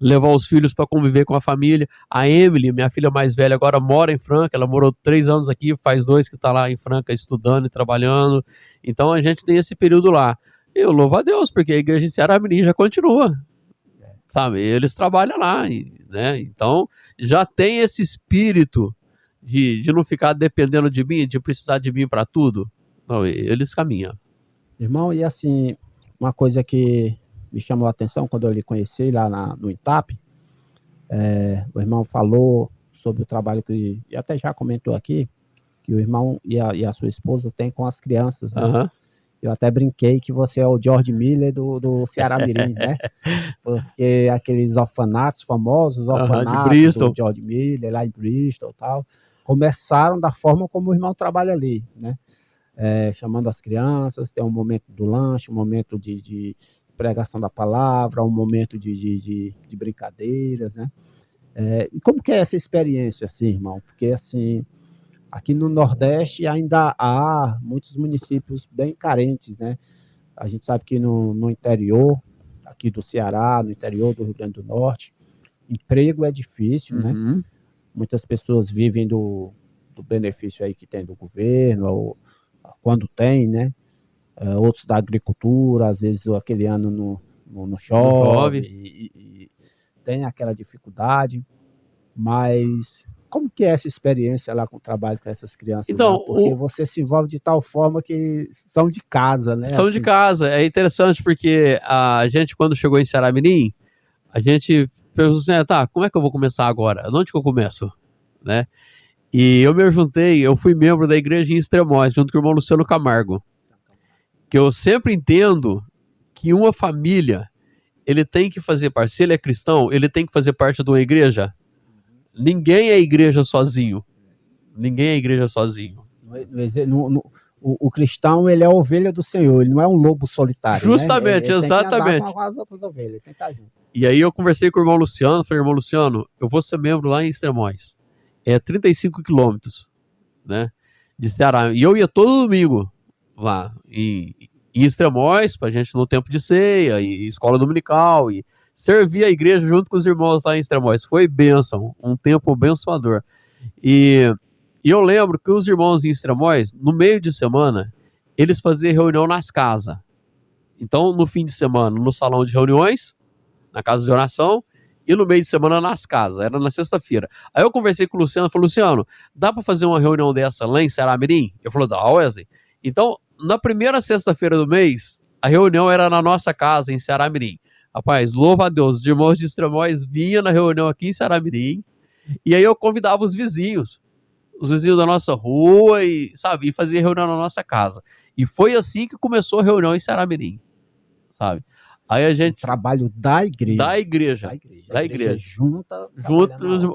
levar os filhos para conviver com a família. A Emily, minha filha mais velha, agora mora em Franca, ela morou 3 anos aqui, faz 2 que está lá em Franca estudando e trabalhando, então a gente tem esse período lá. Eu louvo a Deus, porque a igreja de Ceará-Mirim já continua, sabe, eles trabalham lá, né? Então já tem esse espírito de não ficar dependendo de mim, de precisar de mim para tudo. Não, eles caminham. Irmão, e assim, uma coisa que me chamou a atenção quando eu lhe conheci lá no INTAP, o irmão falou sobre o trabalho que, e até já comentou aqui, que o irmão e a sua esposa têm com as crianças, né? Eu até brinquei que você é o George Miller do Ceará-Mirim, né? Porque aqueles orfanatos famosos, orfanatos do George Miller, lá em Bristol e tal, começaram da forma como o irmão trabalha ali, né? Chamando as crianças, tem um momento do lanche, um momento de pregação da palavra, um momento de brincadeiras, né? E como que é essa experiência, assim, irmão? Porque, assim, aqui no Nordeste ainda há muitos municípios bem carentes, né? A gente sabe que no interior, aqui do Ceará, no interior do Rio Grande do Norte, emprego é difícil, né? Muitas pessoas vivem do benefício aí que tem do governo, ou quando tem, né? Outros da agricultura, às vezes aquele ano não chove, e tem aquela dificuldade, mas como que é essa experiência lá com o trabalho com essas crianças? Então, né? Porque você se envolve de tal forma que são de casa, né? São de casa, é interessante porque a gente, quando chegou em Ceará-Mirim, a gente pensou assim, tá, como é que eu vou começar agora? Onde que eu começo? Né? E eu fui membro da igreja em Extremóis, junto com o irmão Luciano Camargo, que eu sempre entendo que uma família, ele tem que fazer parte, se ele é cristão, ele tem que fazer parte de uma igreja. Ninguém é igreja sozinho. Ninguém é igreja sozinho. O cristão, ele é a ovelha do Senhor, ele não é um lobo solitário. Justamente, né? exatamente. Tem que andar com as outras ovelhas, tem que estar junto. E aí eu conversei com o irmão Luciano, falei, irmão Luciano, eu vou ser membro lá em Extremóis. É 35 quilômetros, né, de Ceará. E eu ia todo domingo lá em Extremóis, pra gente no tempo de ceia, e escola dominical, e servir a igreja junto com os irmãos lá em Extremóis. Foi bênção, um tempo abençoador. E eu lembro que os irmãos em Extremóis, no meio de semana, eles faziam reunião nas casas. Então, no fim de semana, no salão de reuniões, na casa de oração, e no meio de semana nas casas, era na sexta-feira. Aí eu conversei com o Luciano, falei, Luciano, dá para fazer uma reunião dessa lá em Ceará-Mirim? Ele falou, dá, Wesley. Então, na primeira sexta-feira do mês, a reunião era na nossa casa, em Ceará-Mirim. Rapaz, louva a Deus, os irmãos de Extremóis vinham na reunião aqui em Ceará-Mirim, e aí eu convidava os vizinhos da nossa rua, e, sabe, e fazia reunião na nossa casa. E foi assim que começou a reunião em Ceará-Mirim, sabe? Aí a gente... O trabalho da igreja. Da igreja. Junto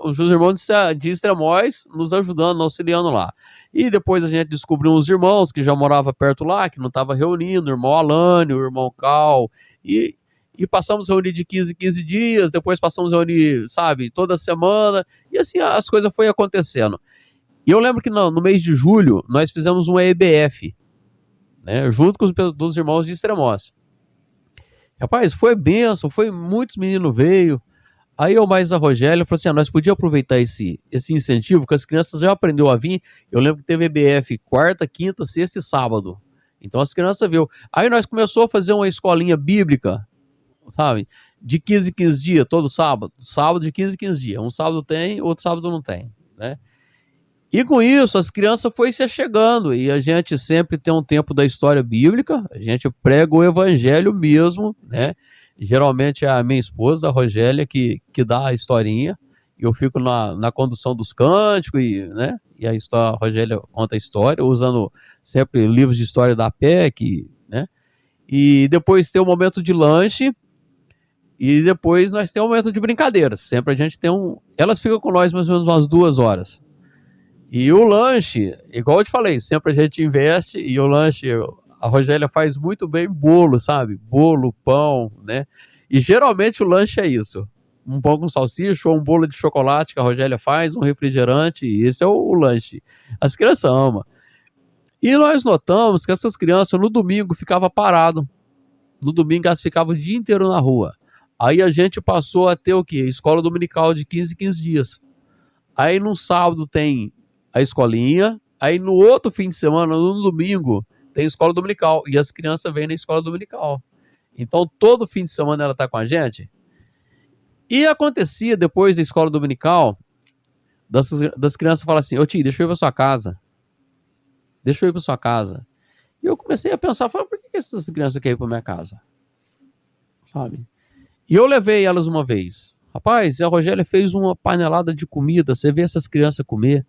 os irmãos de Extremóis nos ajudando, auxiliando lá. E depois a gente descobriu uns irmãos que já moravam perto lá, que não estavam reunindo, o irmão Alânio, o irmão Cal, e passamos a reunir de 15 em 15 dias, depois passamos a reunir, sabe, toda semana, e assim as coisas foram acontecendo. E eu lembro que no mês de julho, nós fizemos uma EBF, né, junto com os irmãos de Extremóis. Rapaz, foi bênção, muitos meninos veio. Aí eu mais a Rogélia falou assim, nós podíamos aproveitar esse incentivo, que as crianças já aprenderam a vir. Eu lembro que teve EBF quarta, quinta, sexta e sábado. Então as crianças viram. Aí nós começamos a fazer uma escolinha bíblica, sabe? De 15 em 15 dias, todo sábado. Sábado de 15 em 15 dias. Um sábado tem, outro sábado não tem, né? E com isso, as crianças foram se achegando, e a gente sempre tem um tempo da história bíblica, a gente prega o evangelho mesmo, né? Geralmente é a minha esposa, a Rogélia, que dá a historinha, e eu fico na condução dos cânticos, né? E a Rogélia conta a história, usando sempre livros de história da PEC, né? E depois tem o momento de lanche, e depois nós temos o momento de brincadeiras, sempre a gente tem elas ficam com nós mais ou menos umas 2 horas. E o lanche, igual eu te falei, sempre a gente investe, e o lanche, a Rogélia faz muito bem bolo, sabe? Bolo, pão, né? E geralmente o lanche é isso. Um pão com salsicha ou um bolo de chocolate que a Rogélia faz, um refrigerante, e esse é o lanche. As crianças amam. E nós notamos que essas crianças no domingo ficavam paradas. No domingo elas ficavam o dia inteiro na rua. Aí a gente passou a ter o quê? Escola dominical de 15 em 15 dias. Aí no sábado tem a escolinha, aí no outro fim de semana, no domingo, tem escola dominical, e as crianças vêm na escola dominical. Então, todo fim de semana ela está com a gente. E acontecia, depois da escola dominical, das crianças falarem assim, ô tio, deixa eu ir para sua casa. Deixa eu ir para sua casa. E eu comecei a pensar, falei, por que essas crianças querem ir para minha casa? Sabe? E eu levei elas uma vez. Rapaz, a Rogélia fez uma panelada de comida, você vê essas crianças comer.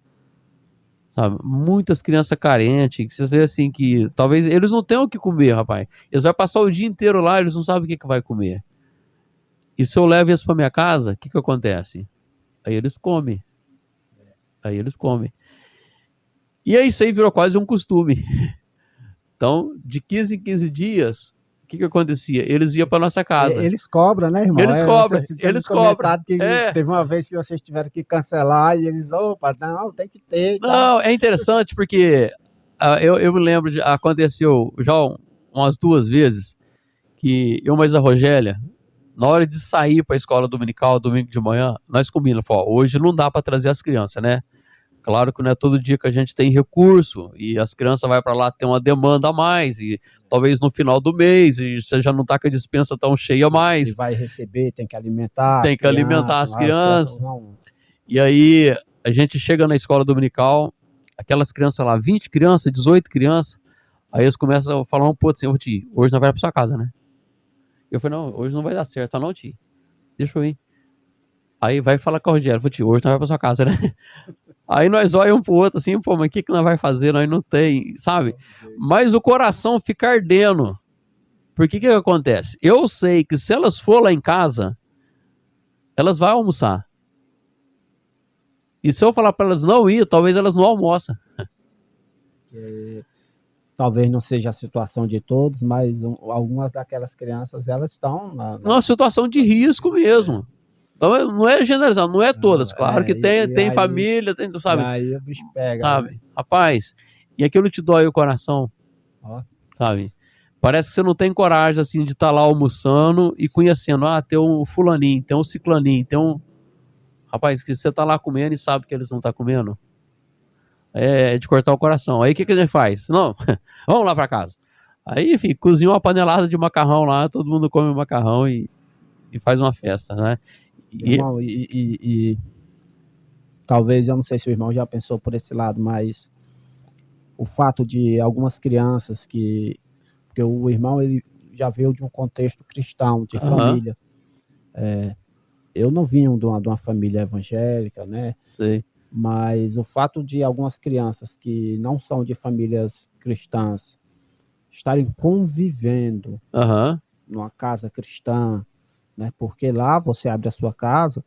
Sabe? Muitas crianças carentes, que você vê assim que talvez eles não tenham o que comer, rapaz. Eles vão passar o dia inteiro lá, eles não sabem o que vai comer. E se eu levo eles para minha casa, o que acontece? Aí eles comem. E aí isso aí virou quase um costume. Então, de 15 em 15 dias, o que acontecia? Eles iam para nossa casa. Eles cobram, né, irmão? Eles cobram. Teve uma vez que vocês tiveram que cancelar e eles, opa, não, tem que ter. Tá? Não, é interessante porque eu me lembro, aconteceu já umas 2 vezes, que eu mais a Rogélia, na hora de sair para a escola dominical, domingo de manhã, nós combinamos, hoje não dá para trazer as crianças, né? Claro que não é todo dia que a gente tem recurso, e as crianças vão para lá ter uma demanda a mais, e talvez no final do mês, e você já não está com a dispensa tão cheia mais. E vai receber, tem que alimentar. Tem que alimentar as crianças. E aí, a gente chega na escola dominical, aquelas crianças lá, 20 crianças, 18 crianças, aí eles começam a falar um pouco assim, tio, hoje nós vamos para sua casa, né? Eu falei, não, hoje não vai dar certo, não, tio, deixa eu ir. Aí vai falar com a Rogéria, tio, hoje nós vamos para sua casa, né? Aí nós olhamos um pro outro assim, pô, mas o que nós vai fazer? Nós não tem, sabe? Mas o coração fica ardendo. Porque que acontece? Eu sei que se elas for lá em casa, elas vão almoçar. E se eu falar para elas não ir, talvez elas não almoçam. que talvez não seja a situação de todos, mas algumas daquelas crianças, elas estão Numa situação de risco mesmo. Então, não é generalizado, não é todas. Claro que tem aí, família, e sabe? aí o bicho pega, Sabe? né? Rapaz, e aquilo te dói o coração, Ó, sabe? Parece que você não tem coragem, assim, de estar lá almoçando e conhecendo, tem um fulaninho, tem um ciclaninho, tem um... Rapaz, que você tá lá comendo e sabe que eles não estão comendo. É de cortar o coração. Aí o que a gente faz? Não, vamos lá para casa. Aí, enfim, cozinha uma panelada de macarrão lá, todo mundo come o macarrão e faz uma festa, né? irmão, e talvez, eu não sei se o irmão já pensou por esse lado, mas o fato de algumas crianças porque o irmão, ele já veio de um contexto cristão, de família. Eu não vim de uma família evangélica, né? Sei. Mas o fato de algumas crianças que não são de famílias cristãs estarem convivendo numa casa cristã, né? Porque lá você abre a sua casa,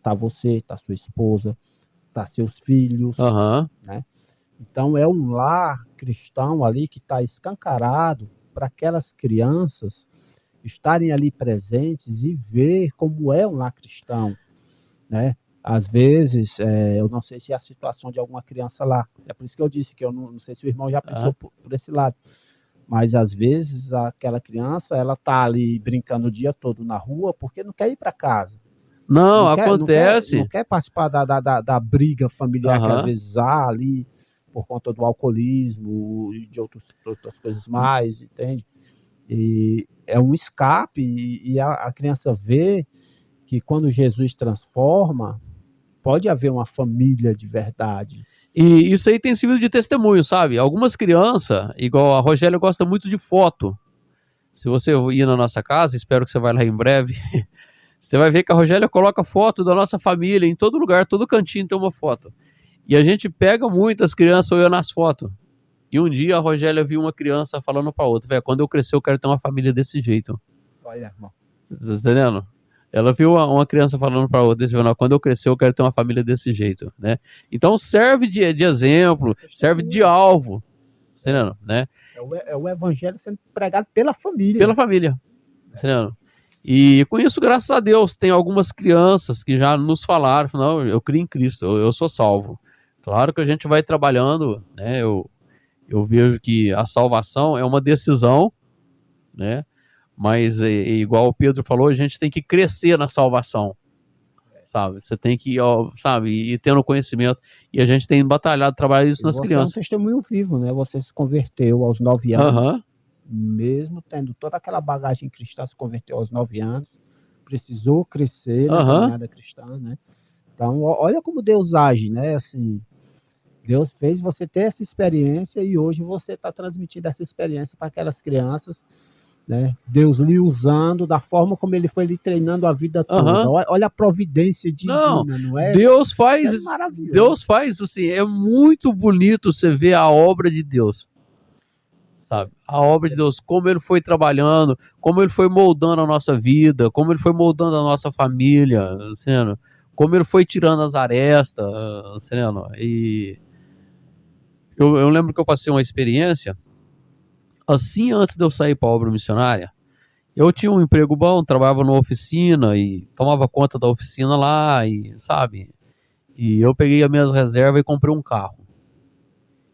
tá sua esposa, tá seus filhos, né? Então é um lar cristão ali que está escancarado para aquelas crianças estarem ali presentes e ver como é um lar cristão, né? Às vezes, eu não sei se é a situação de alguma criança lá. É por isso que eu disse que eu não sei se o irmão já pensou por esse lado. Mas às vezes aquela criança, ela tá ali brincando o dia todo na rua porque não quer ir para casa. Não, acontece. Não quer participar da briga familiar que às vezes há ali por conta do alcoolismo e de outras coisas mais, entende? E é um escape e a criança vê que quando Jesus transforma, pode haver uma família de verdade. E isso aí tem servido de testemunho, sabe? Algumas crianças, igual a Rogélia, gosta muito de foto. Se você ir na nossa casa, espero que você vá lá em breve, você vai ver que a Rogélia coloca foto da nossa família em todo lugar, todo cantinho tem uma foto. E a gente pega muitas crianças olhando as fotos. E um dia a Rogélia viu uma criança falando para outra, velho, quando eu crescer eu quero ter uma família desse jeito. Olha, irmão. Tá entendendo? Ela viu uma criança falando para outra, quando eu crescer eu quero ter uma família desse jeito, né? Então serve de exemplo, serve de alvo, entendendo? Né? É o evangelho sendo pregado pela família. Pela família, entendendo? E com isso, graças a Deus, tem algumas crianças que já nos falaram, não, eu creio em Cristo, eu sou salvo. Claro que a gente vai trabalhando, né? Eu vejo que a salvação é uma decisão, né? Mas, igual o Pedro falou, a gente tem que crescer na salvação, sabe? Você tem que, sabe, ir tendo conhecimento. E a gente tem batalhado, trabalhado isso nas crianças. Você é um testemunho vivo, né? Você se converteu aos 9 anos, mesmo tendo toda aquela bagagem cristã, se converteu aos 9 anos, precisou crescer na caminhada cristã, né? Então, olha como Deus age, né? Assim, Deus fez você ter essa experiência e hoje você está transmitindo essa experiência para aquelas crianças, né? Deus lhe usando da forma como ele foi lhe treinando a vida toda. Olha a providência divina, não é? Deus faz, é maravilhoso. Deus faz, assim, é muito bonito você ver a obra de Deus, sabe? A obra de Deus, como ele foi trabalhando, como ele foi moldando a nossa vida, como ele foi moldando a nossa família, sendo, como ele foi tirando as arestas, sendo, e eu lembro que eu passei uma experiência assim, antes de eu sair para a obra missionária. Eu tinha um emprego bom, trabalhava numa oficina e tomava conta da oficina lá, e sabe? E eu peguei as minhas reservas e comprei um carro.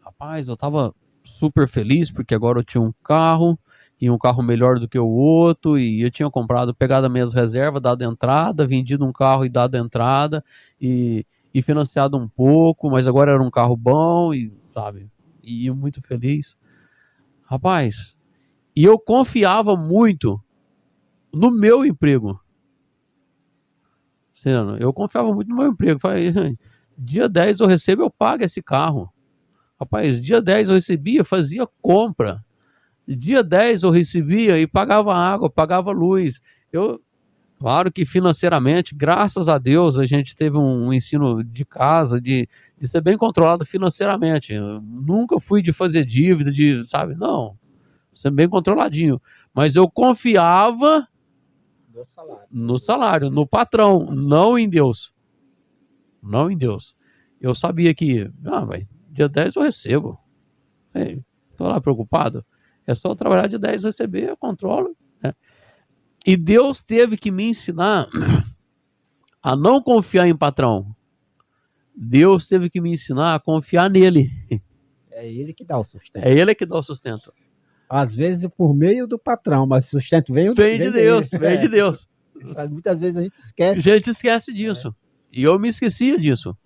Rapaz, eu tava super feliz porque agora eu tinha um carro, e um carro melhor do que o outro, e eu tinha pegado as minhas reservas, dado entrada, vendido um carro e dado entrada, e financiado um pouco, mas agora era um carro bom, e sabe? E eu muito feliz. Rapaz, e eu confiava muito no meu emprego. Eu confiava muito no meu emprego. Falei, dia 10 eu recebo, eu pago esse carro. Rapaz, dia 10 eu recebia, fazia compra. Dia 10 eu recebia e pagava água, pagava luz. Claro que financeiramente, graças a Deus, a gente teve um ensino de casa, de ser bem controlado financeiramente. Eu nunca fui de fazer dívida, sabe? Não, ser bem controladinho. Mas eu confiava no salário, no patrão, não em Deus. Não em Deus. Eu sabia que, dia 10 eu recebo. Estou lá preocupado. É só eu trabalhar de 10 e receber, eu controlo. Né? E Deus teve que me ensinar a não confiar em patrão. Deus teve que me ensinar a confiar nele. É ele que dá o sustento. É ele que dá o sustento. Às vezes por meio do patrão, mas o sustento vem de Deus, vem de Deus. Muitas vezes a gente esquece. A gente esquece disso. E eu me esquecia disso.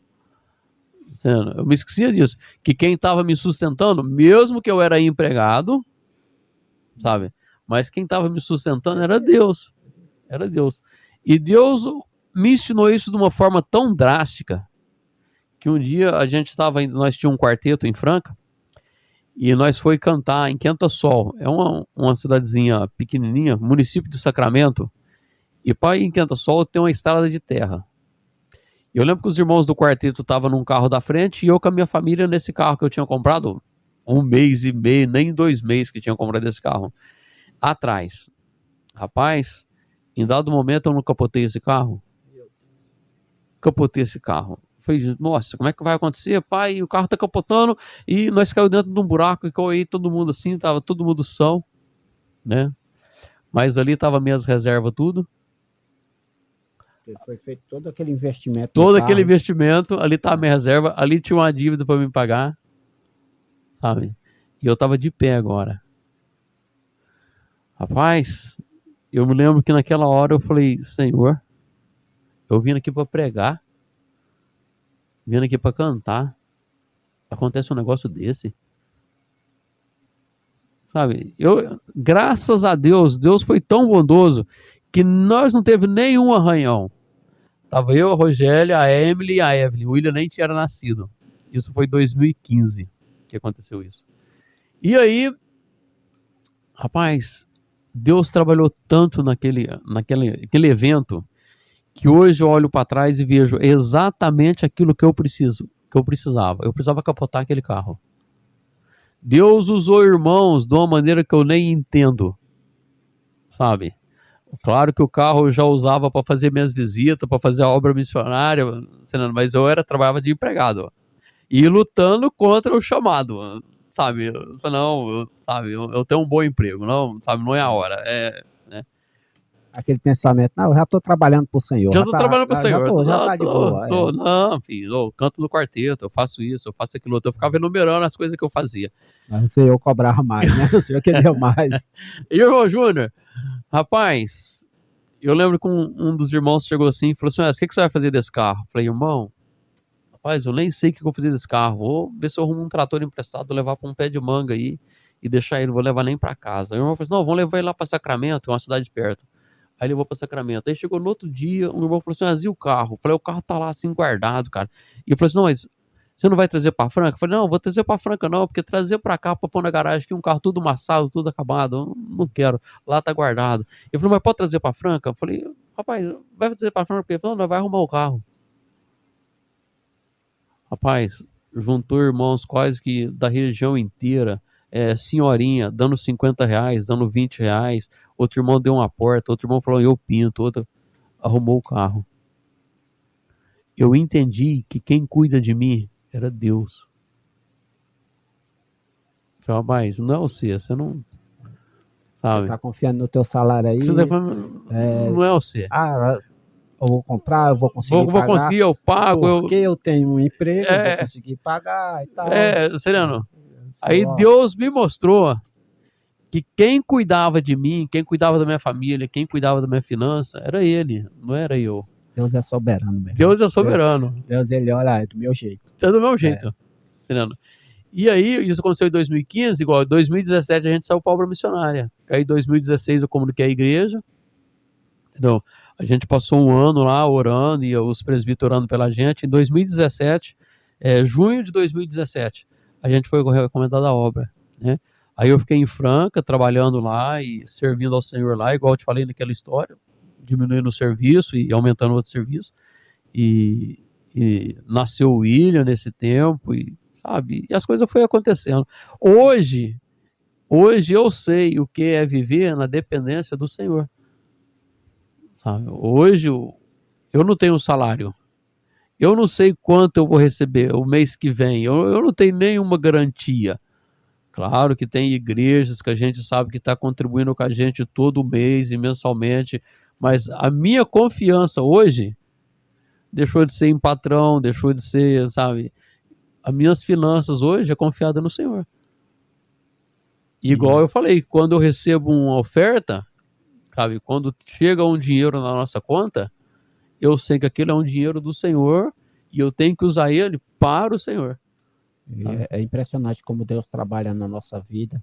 Eu me esquecia disso. Que quem estava me sustentando, mesmo que eu era empregado, sabe? Mas quem estava me sustentando era Deus. Era Deus. E Deus me ensinou isso de uma forma tão drástica que um dia a gente estava indo, nós tínhamos um quarteto em Franca e nós foi cantar em Quenta-Sol. É uma cidadezinha pequenininha, município de Sacramento. E para ir em Quenta-Sol tem uma estrada de terra. Eu lembro que os irmãos do quarteto estavam num carro da frente e eu com a minha família nesse carro que eu tinha comprado 1 mês e meio, nem 2 meses que tinha comprado esse carro, atrás. Rapaz, em dado momento eu não capotei esse carro. Capotei esse carro. Falei, nossa, como é que vai acontecer? Pai, o carro tá capotando e nós caímos dentro de um buraco e caiu aí todo mundo assim, tava todo mundo são, né? Mas ali tava minhas reservas tudo. Foi feito todo aquele investimento. Todo aquele investimento, ali tá a minha reserva, ali tinha uma dívida para me pagar, sabe? E eu tava de pé agora. Rapaz, eu me lembro que naquela hora eu falei, Senhor, eu vim aqui para pregar, vim aqui para cantar, acontece um negócio desse. Sabe? Graças a Deus, Deus foi tão bondoso que nós não teve nenhum arranhão. Tava eu, a Rogélia, a Emily e a Evelyn. O William nem tinha nascido. Isso foi em 2015 que aconteceu isso. E aí, rapaz, Deus trabalhou tanto naquele evento que hoje eu olho para trás e vejo exatamente aquilo que eu precisava. Eu precisava capotar aquele carro. Deus usou irmãos de uma maneira que eu nem entendo, sabe? Claro que o carro eu já usava para fazer minhas visitas, para fazer a obra missionária, mas eu trabalhava de empregado e lutando contra o chamado, sabe? Eu tenho um bom emprego, não, sabe? Não é a hora, né? Aquele pensamento, não, eu já estou trabalhando para o Senhor. Já estou trabalhando para o Senhor. Já está de boa. Não, filho, eu canto no quarteto, eu faço isso, eu faço aquilo outro. Eu ficava enumerando as coisas que eu fazia. Mas o Senhor cobrava mais, né? O Senhor queria mais. E o irmão Júnior, rapaz, eu lembro que um dos irmãos chegou assim e falou assim, o que você vai fazer desse carro? Eu falei, irmão, rapaz, eu nem sei o que eu vou fazer desse carro. Vou ver se eu arrumo um trator emprestado, levar para um pé de manga aí e deixar ele, não vou levar nem para casa. Aí o irmão falou assim, não, vamos levar ele lá para Sacramento, é uma cidade perto. Aí levou para Sacramento. Aí chegou no outro dia, um irmão falou assim, e o carro? Eu falei, o carro tá lá assim guardado, cara. E eu falei assim, não, mas você não vai trazer para Franca? Eu falei, não, vou trazer para Franca não, porque trazer para cá, para pôr na garagem, aqui um carro tudo amassado, tudo acabado, eu não quero, lá tá guardado. Eu falei, mas pode trazer para Franca? Eu falei, rapaz, vai trazer para Franca? Ele falou, não, vai arrumar o carro. Rapaz, juntou irmãos quase que da região inteira, senhorinha, dando R$50, dando R$20, outro irmão deu uma porta, outro irmão falou, eu pinto, outro arrumou o carro. Eu entendi que quem cuida de mim era Deus. Falei, mas não é você não sabe. Você tá confiando no teu salário aí. Não é você. Eu vou comprar, eu vou conseguir pagar. Vou conseguir, eu pago. Porque eu tenho um emprego, eu vou conseguir pagar e tal. Sereno. Aí Deus me mostrou que quem cuidava de mim, quem cuidava da minha família, quem cuidava da minha finança, era Ele, não era eu. Deus é soberano mesmo. Deus é soberano. Deus, ele olha, é do meu jeito. É do meu jeito. Sereno. E aí, isso aconteceu em 2015, igual em 2017 a gente saiu para a obra missionária. Aí em 2016 eu comuniquei a igreja. Entendeu? A gente passou um ano lá orando e os presbíteros orando pela gente. Em 2017, junho de 2017, a gente foi recomendado a obra, né? Aí eu fiquei em Franca, trabalhando lá e servindo ao Senhor lá, igual eu te falei naquela história, diminuindo o serviço e aumentando outro serviço. E nasceu o William nesse tempo, sabe? E as coisas foram acontecendo. Hoje eu sei o que é viver na dependência do Senhor. Sabe? Hoje eu não tenho salário. Eu não sei quanto eu vou receber o mês que vem. Eu não tenho nenhuma garantia. Claro que tem igrejas que a gente sabe que está contribuindo com a gente todo mês e mensalmente, mas a minha confiança hoje deixou de ser em patrão, deixou de ser, sabe? As minhas finanças hoje é confiada no Senhor. Igual eu falei, quando eu recebo uma oferta, sabe? Quando chega um dinheiro na nossa conta, eu sei que aquilo é um dinheiro do Senhor e eu tenho que usar ele para o Senhor. É impressionante como Deus trabalha na nossa vida.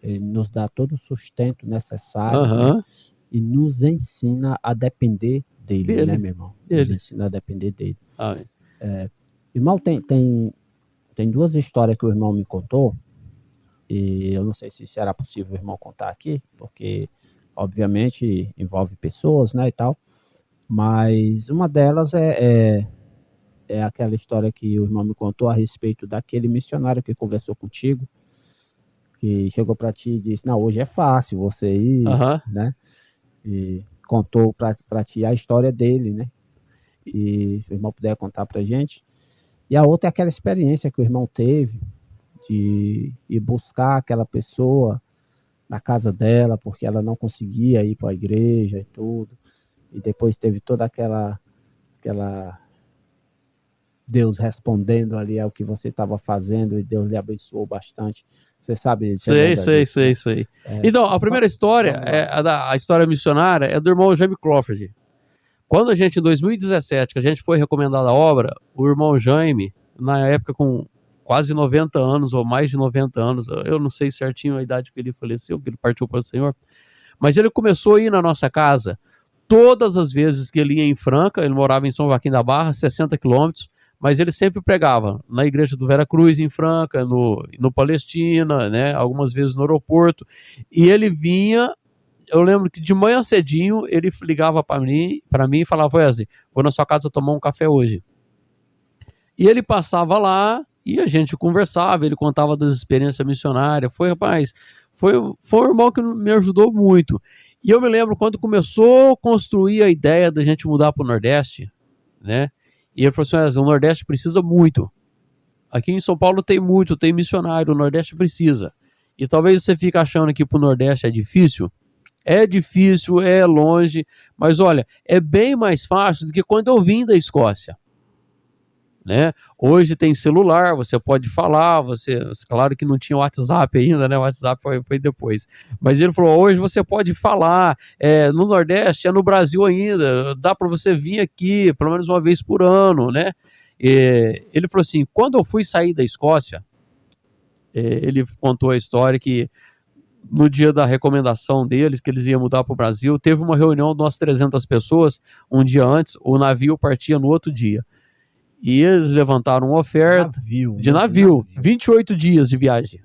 Ele nos dá todo o sustento necessário, né? E nos ensina a depender dele, né, meu irmão? Nos ensina a depender dele. Irmão, tem duas histórias que o irmão me contou, e eu não sei se será possível o irmão contar aqui, porque, obviamente, envolve pessoas, né, e tal, mas uma delas é aquela história que o irmão me contou a respeito daquele missionário que conversou contigo, que chegou para ti e disse, não, hoje é fácil você ir, né? E contou para ti a história dele, né? E se o irmão puder contar para a gente. E a outra é aquela experiência que o irmão teve de ir buscar aquela pessoa na casa dela, porque ela não conseguia ir para a igreja e tudo. E depois teve toda aquela Deus respondendo ali ao que você estava fazendo e Deus lhe abençoou bastante. Você sabe? Sei. Então, a primeira história, a história missionária, é do irmão Jaime Crawford. Quando a gente, em 2017, que a gente foi recomendado a obra, o irmão Jaime, na época com quase 90 anos, ou mais de 90 anos, eu não sei certinho a idade que ele faleceu, que ele partiu para o Senhor, mas ele começou a ir na nossa casa todas as vezes que ele ia em Franca. Ele morava em São Joaquim da Barra, 60 quilômetros, mas ele sempre pregava na igreja do Vera Cruz, em Franca, no Palestina, né, algumas vezes no aeroporto, e ele vinha. Eu lembro que de manhã cedinho ele ligava para mim e falava, Wesley, vou na sua casa tomar um café hoje. E ele passava lá e a gente conversava, ele contava das experiências missionárias. Foi um irmão que me ajudou muito. E eu me lembro quando começou a construir a ideia da gente mudar para o Nordeste, né? E ele falou assim, Wesley, o Nordeste precisa muito. Aqui em São Paulo tem muito, tem missionário, o Nordeste precisa. E talvez você fique achando que para o Nordeste é difícil, é longe, mas olha, é bem mais fácil do que quando eu vim da Escócia, né? Hoje tem celular, você pode falar, claro que não tinha WhatsApp ainda, né? O WhatsApp foi depois, mas ele falou, hoje você pode falar, no Nordeste, no Brasil ainda, dá para você vir aqui, pelo menos uma vez por ano, né? Ele falou assim, quando eu fui sair da Escócia, ele contou a história que no dia da recomendação deles, que eles iam mudar para o Brasil, teve uma reunião de umas 300 pessoas, um dia antes, o navio partia no outro dia. E eles levantaram uma oferta de navio, 28 dias de viagem.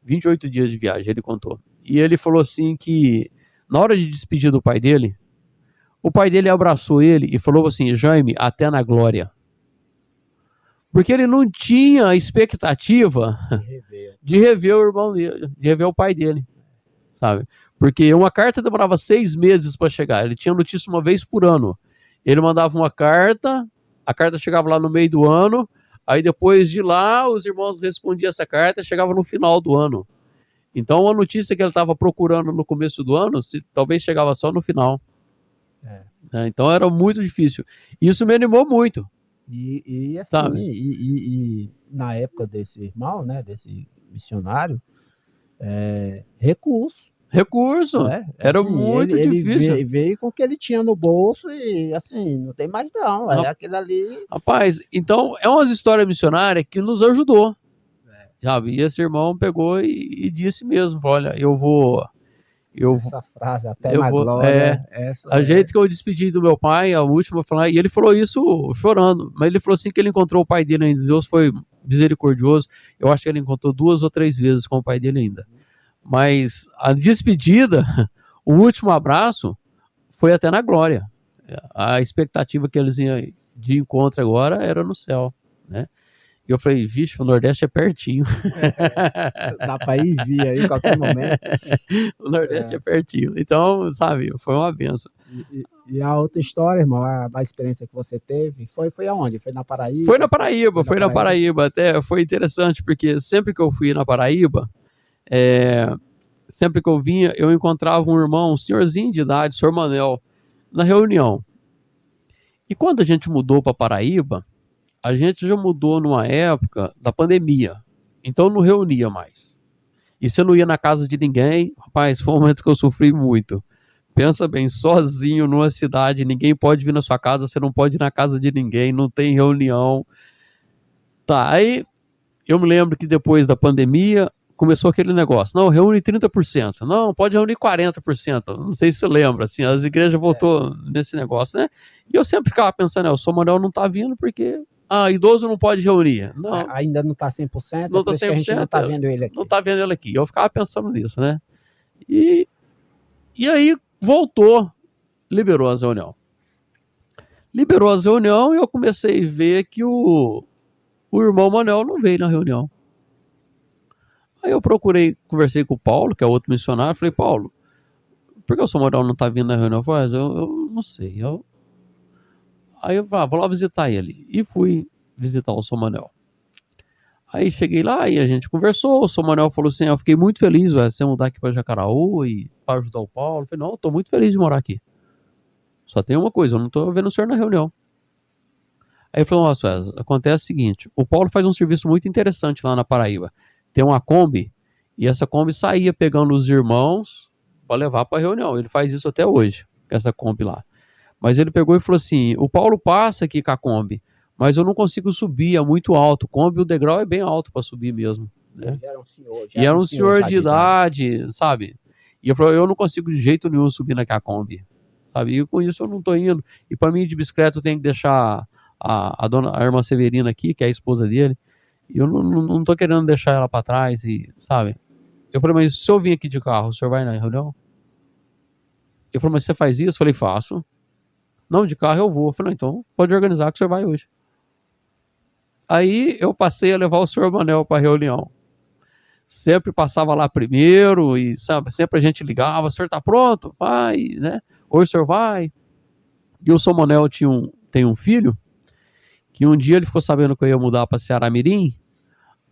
28 dias de viagem, ele contou. E ele falou assim que, na hora de despedir do pai dele, o pai dele abraçou ele e falou assim, Jaime, até na glória. Porque ele não tinha a expectativa de rever o irmão dele, de rever o pai dele, sabe? Porque uma carta demorava 6 meses para chegar. Ele tinha notícia uma vez por ano. Ele mandava uma carta, a carta chegava lá no meio do ano, aí depois de lá os irmãos respondiam essa carta, chegava no final do ano. Então a notícia que ele estava procurando no começo do ano, talvez chegava só no final. Então era muito difícil. Isso me animou muito. E assim, na época desse irmão, né, desse missionário, recurso. Era assim, muito difícil. Ele veio com o que ele tinha no bolso e assim, não tem mais não, aquele ali. Rapaz, então é umas histórias missionárias que nos ajudou, sabe? E esse irmão pegou e disse mesmo, olha, eu vou... Essa frase, até na glória. A jeito que eu despedi do meu pai, a última, e ele falou isso chorando, mas ele falou assim que ele encontrou o pai dele ainda, Deus foi misericordioso, eu acho que ele encontrou 2 ou 3 vezes com o pai dele ainda. Mas a despedida, o último abraço, foi até na glória. A expectativa que eles iam de encontro agora era no céu, né? E eu falei, vixe, o Nordeste é pertinho. Dá para ir e vir aí em qualquer momento. O Nordeste é pertinho. Então, sabe, foi uma benção. E a outra história, irmão, da experiência que você teve, foi aonde? Foi na Paraíba? Foi na Paraíba. Até foi interessante, porque sempre que eu fui na Paraíba, sempre que eu vinha, eu encontrava um irmão, um senhorzinho de idade, senhor Manel, na reunião. E quando a gente mudou para Paraíba, a gente já mudou numa época da pandemia. Então não reunia mais. E você não ia na casa de ninguém. Rapaz, foi um momento que eu sofri muito. Pensa bem, sozinho numa cidade, ninguém pode vir na sua casa, você não pode ir na casa de ninguém, não tem reunião. Tá, aí eu me lembro que depois da pandemia começou aquele negócio, não, reúne 30%, não, pode reunir 40%, não sei se você lembra, assim, as igrejas voltou nesse negócio, né? E eu sempre ficava pensando, o São Manuel não tá vindo porque, idoso não pode reunir. Não, ainda não tá 100%, não tá 100%, a gente não tá vendo ele aqui. Não tá vendo ele aqui, eu ficava pensando nisso, né? E aí voltou, liberou as reuniões. Liberou as reuniões e eu comecei a ver que o irmão Manuel não veio na reunião. Aí eu conversei com o Paulo, que é outro missionário, falei, Paulo, por que o São Manuel não tá vindo na reunião? Eu falei, eu não sei. Aí eu falei, vou lá visitar ele. E fui visitar o São Manuel. Aí cheguei lá e a gente conversou, o São Manuel falou assim, eu fiquei muito feliz, você mudar aqui para Jacaraú e para ajudar o Paulo. Eu falei, não, eu tô muito feliz de morar aqui. Só tem uma coisa, eu não tô vendo o senhor na reunião. Aí ele falou, nossa, acontece o seguinte, o Paulo faz um serviço muito interessante lá na Paraíba. Tem uma Kombi, e essa Kombi saía pegando os irmãos para levar para a reunião. Ele faz isso até hoje, essa Kombi lá. Mas ele pegou e falou assim, o Paulo passa aqui com a Kombi, mas eu não consigo subir, é muito alto. Kombi, o degrau é bem alto para subir mesmo. Né? Era um senhor de idade, sabe? E eu falei, eu não consigo de jeito nenhum subir naquela Kombi. Sabe? E com isso eu não estou indo. E para mim de bicicleta eu tenho que deixar a irmã Severina aqui, que é a esposa dele. E eu não tô querendo deixar ela para trás, e, sabe? Eu falei, mas se eu vim aqui de carro, o senhor vai na reunião? Ele falou, mas você faz isso? Eu falei, faço. Não, de carro eu vou. Eu falei, então pode organizar que o senhor vai hoje. Aí eu passei a levar o senhor Manel para a reunião. Sempre passava lá primeiro, e sabe, sempre a gente ligava, o senhor tá pronto? Vai, né? Hoje o senhor vai. E o São Manel tem um filho, que um dia ele ficou sabendo que eu ia mudar para Ceará-Mirim.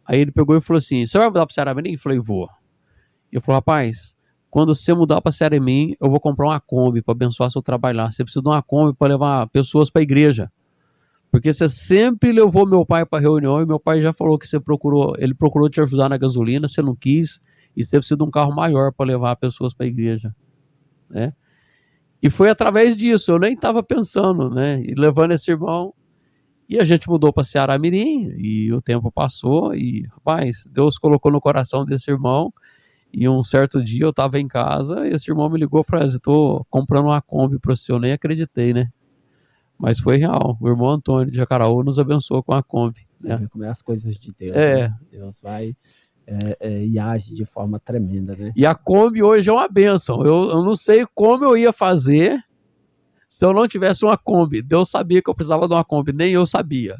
Aí ele pegou e falou assim, você vai mudar para Ceará-Mirim? Eu falei, vou. E eu falei, rapaz, quando você mudar para Ceará-Mirim, eu vou comprar uma Kombi para abençoar seu trabalho lá. Você precisa de uma Kombi para levar pessoas para a igreja. Porque você sempre levou meu pai para reunião e meu pai já falou que ele procurou te ajudar na gasolina, você não quis, e você precisa de um carro maior para levar pessoas para a igreja. Né? E foi através disso, eu nem estava pensando, né? E levando esse irmão. E a gente mudou para Ceará-Mirim, e o tempo passou, e, rapaz, Deus colocou no coração desse irmão, e um certo dia eu estava em casa, e esse irmão me ligou e falou, estou comprando uma Kombi para você, eu nem acreditei, né? Mas foi real, o irmão Antônio de Jacaraú nos abençoou com a Kombi. Você vê como é as coisas de Deus, né? Deus vai e age de forma tremenda, né? E a Kombi hoje é uma bênção, eu não sei como eu ia fazer se eu não tivesse uma Kombi. Deus sabia que eu precisava de uma Kombi, nem eu sabia.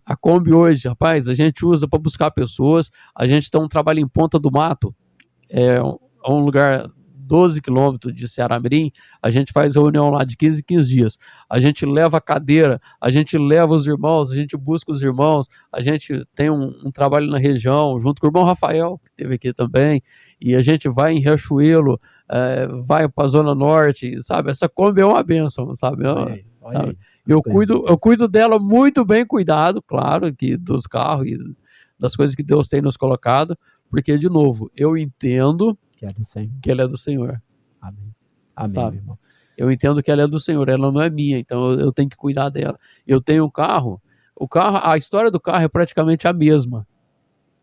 A Kombi hoje, rapaz, a gente usa para buscar pessoas, a gente tem um trabalho em Ponta do Mato, é um lugar 12 quilômetros de Ceará-Mirim, a gente faz reunião lá de 15 em 15 dias, a gente leva a cadeira, a gente leva os irmãos, a gente busca os irmãos, a gente tem um trabalho na região, junto com o irmão Rafael, que esteve aqui também, e a gente vai em Riachuelo, vai para a Zona Norte, sabe? Essa Kombi é uma bênção, sabe? Olha aí. Eu cuido dela muito bem cuidado, claro, que dos carros e das coisas que Deus tem nos colocado, porque, de novo, eu entendo que ela é do Senhor. Amém. Amém, meu irmão. Eu entendo que ela é do Senhor, ela não é minha, então eu tenho que cuidar dela. Eu tenho um carro, a história do carro é praticamente a mesma,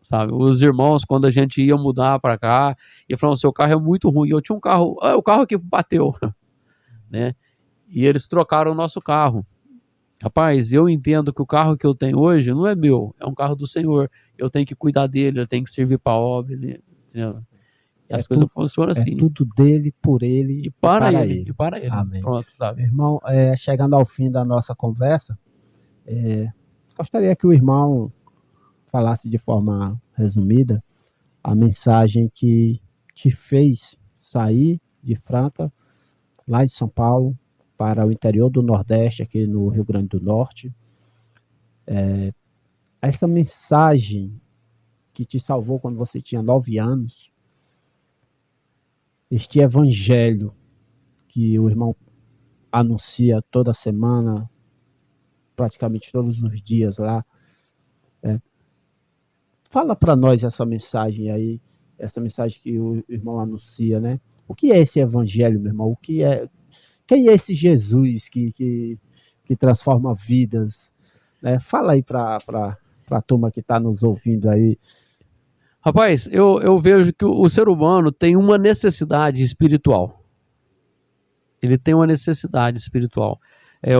sabe? Os irmãos, quando a gente ia mudar para cá, e falaram, seu carro é muito ruim. Eu tinha um carro, o carro que bateu, né? E eles trocaram o nosso carro. Rapaz, eu entendo que o carro que eu tenho hoje não é meu, é um carro do Senhor. Eu tenho que cuidar dele, eu tenho que servir para a obra, né? E as coisas funcionam assim. É tudo dele, por ele e para ele. Amém. Pronto, sabe? Irmão, chegando ao fim da nossa conversa, gostaria que o irmão falasse de forma resumida a mensagem que te fez sair de Franta lá de São Paulo para o interior do Nordeste, aqui no Rio Grande do Norte. Essa mensagem que te salvou quando você tinha 9 anos, este evangelho que o irmão anuncia toda semana, praticamente todos os dias lá. Fala para nós essa mensagem aí, essa mensagem que o irmão anuncia, né? O que é esse evangelho, meu irmão? Quem é esse Jesus que transforma vidas? Né? Fala aí para a turma que está nos ouvindo aí. Rapaz, eu vejo que o ser humano tem uma necessidade espiritual. Ele tem uma necessidade espiritual.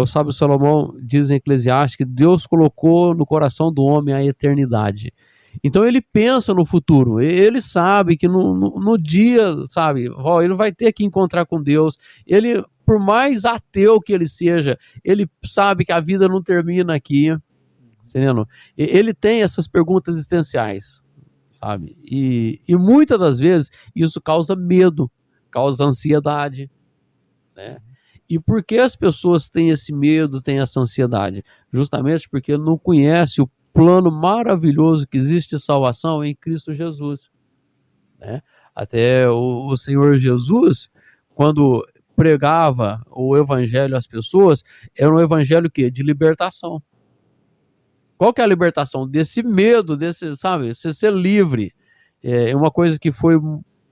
O sábio Salomão diz em Eclesiastes que Deus colocou no coração do homem a eternidade. Então ele pensa no futuro, ele sabe que no dia, sabe, ele vai ter que encontrar com Deus. Ele, por mais ateu que ele seja, ele sabe que a vida não termina aqui, entendeu? Ele tem essas perguntas existenciais, sabe? E muitas das vezes isso causa medo, causa ansiedade, né? E por que as pessoas têm esse medo, têm essa ansiedade? Justamente porque não conhece o plano maravilhoso que existe de salvação em Cristo Jesus, né? Até o Senhor Jesus, quando pregava o evangelho às pessoas, era um evangelho de libertação. Qual que é a libertação? Desse medo, sabe, você ser livre. É uma coisa que foi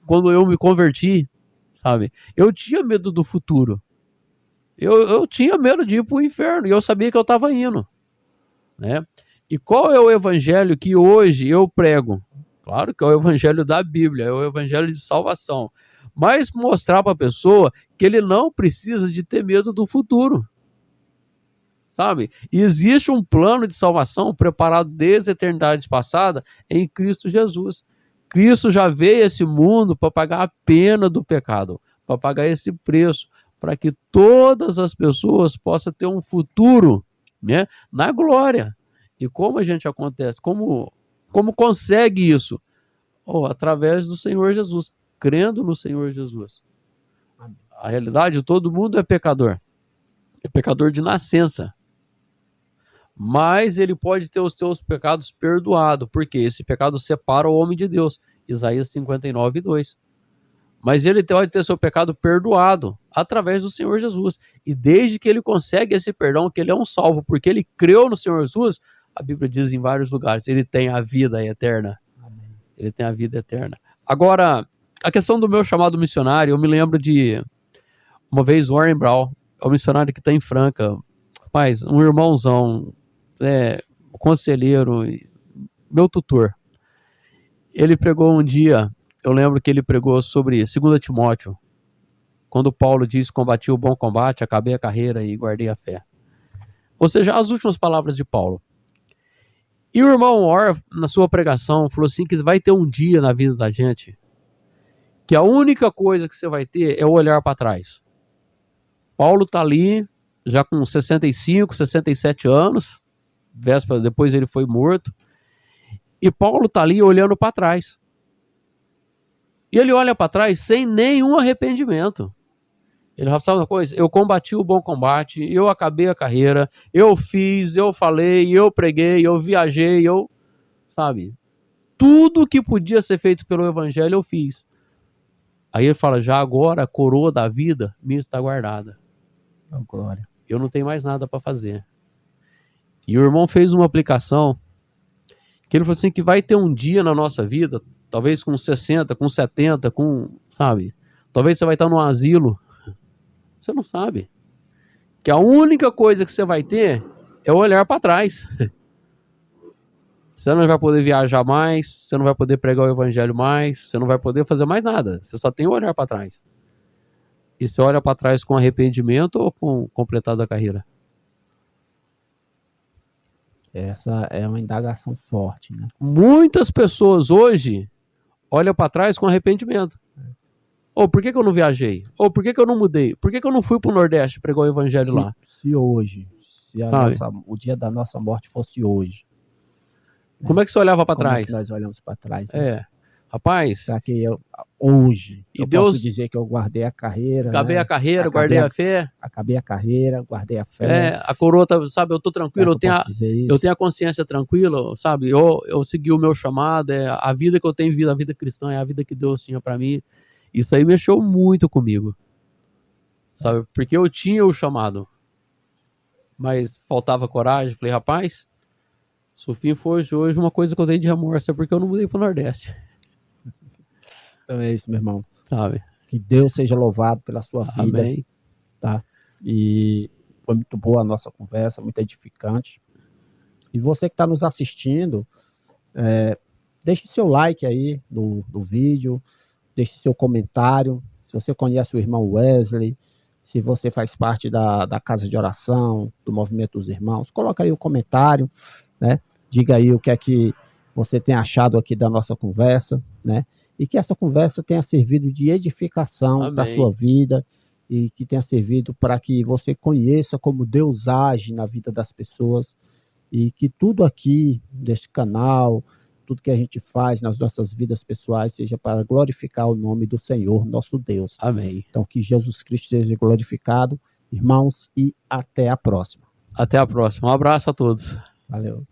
quando eu me converti, sabe? Eu tinha medo do futuro. Eu tinha medo de ir para o inferno, e eu sabia que eu estava indo, né? E qual é o evangelho que hoje eu prego? Claro que é o evangelho da Bíblia, é o evangelho de salvação. Mas mostrar para a pessoa que ele não precisa de ter medo do futuro, sabe? E existe um plano de salvação preparado desde a eternidade passada em Cristo Jesus. Cristo já veio a esse mundo para pagar a pena do pecado, para pagar esse preço, para que todas as pessoas possam ter um futuro, né, na glória. E como a gente acontece? Como consegue isso? Através do Senhor Jesus, crendo no Senhor Jesus. A realidade, todo mundo é pecador de nascença. Mas ele pode ter os seus pecados perdoados, porque esse pecado separa o homem de Deus. Isaías 59, 2. Mas ele pode ter seu pecado perdoado através do Senhor Jesus. E desde que ele consegue esse perdão, que ele é um salvo, porque ele creu no Senhor Jesus, a Bíblia diz em vários lugares, ele tem a vida eterna. Amém. Ele tem a vida eterna. Agora, a questão do meu chamado missionário, eu me lembro de uma vez Warren Brown, é um missionário que está em Franca, rapaz, um irmãozão, conselheiro, meu tutor. Ele pregou um dia, eu lembro que ele pregou sobre 2 Timóteo, quando Paulo diz: combati o bom combate, acabei a carreira e guardei a fé. Ou seja, as últimas palavras de Paulo. E o irmão Orr, na sua pregação, falou assim que vai ter um dia na vida da gente que a única coisa que você vai ter é o olhar para trás. Paulo está ali, já com 65, 67 anos, véspera, depois ele foi morto, e Paulo está ali olhando para trás. E ele olha para trás sem nenhum arrependimento. Ele sabe uma coisa? Eu combati o bom combate, eu acabei a carreira, eu fiz, eu falei, eu preguei, eu viajei, sabe? Tudo que podia ser feito pelo evangelho eu fiz. Aí ele fala: já agora a coroa da vida me está guardada. Oh, glória. Eu não tenho mais nada para fazer. E o irmão fez uma aplicação que ele falou assim, que vai ter um dia na nossa vida, talvez com 60, com 70, sabe? Talvez você vai estar num asilo. Você não sabe. Que a única coisa que você vai ter é olhar para trás. Você não vai poder viajar mais, você não vai poder pregar o evangelho mais, você não vai poder fazer mais nada. Você só tem que olhar para trás. E você olha para trás com arrependimento ou com completada a carreira? Essa é uma indagação forte, né? Muitas pessoas hoje olham para trás com arrependimento. Por que eu não viajei? Por que eu não mudei? Por que eu não fui para o Nordeste pregar o evangelho lá? Se hoje, o dia da nossa morte fosse hoje. Como é que você olhava para trás? É que nós olhamos para trás. Né? Rapaz, Para que hoje E eu Deus- posso dizer que eu guardei a carreira, acabei né? a carreira, Acabei guardei a- a fé. Acabei a carreira, guardei a fé. A coroa, sabe, eu tô tranquilo, Será que eu posso dizer isso? eu tenho a consciência tranquila, sabe? Eu segui o meu chamado, a vida que eu tenho vivido, a vida cristã, é a vida que Deus tinha para mim. Isso aí mexeu muito comigo, sabe? Porque eu tinha o chamado, mas faltava coragem. Falei, rapaz, se o fim for hoje, uma coisa que eu tenho de remorso é porque eu não mudei pro Nordeste, Então é isso, meu irmão. sabe? Que Deus seja louvado pela sua vida, Amém. tá? E foi muito boa a nossa conversa, muito edificante. E você que está nos assistindo, deixe seu like aí no vídeo, deixe seu comentário. Se você conhece o irmão Wesley, se você faz parte da casa de oração, do movimento dos irmãos, coloca aí o comentário, né? Diga aí o que é que você tem achado aqui da nossa conversa, né? E que essa conversa tenha servido de edificação para a Amém. sua vida e que tenha servido para que você conheça como Deus age na vida das pessoas e que tudo aqui deste canal, tudo que a gente faz nas nossas vidas pessoais seja para glorificar o nome do Senhor, nosso Deus. Amém. Então, que Jesus Cristo seja glorificado, irmãos, e até a próxima. Até a próxima. Um abraço a todos. Valeu.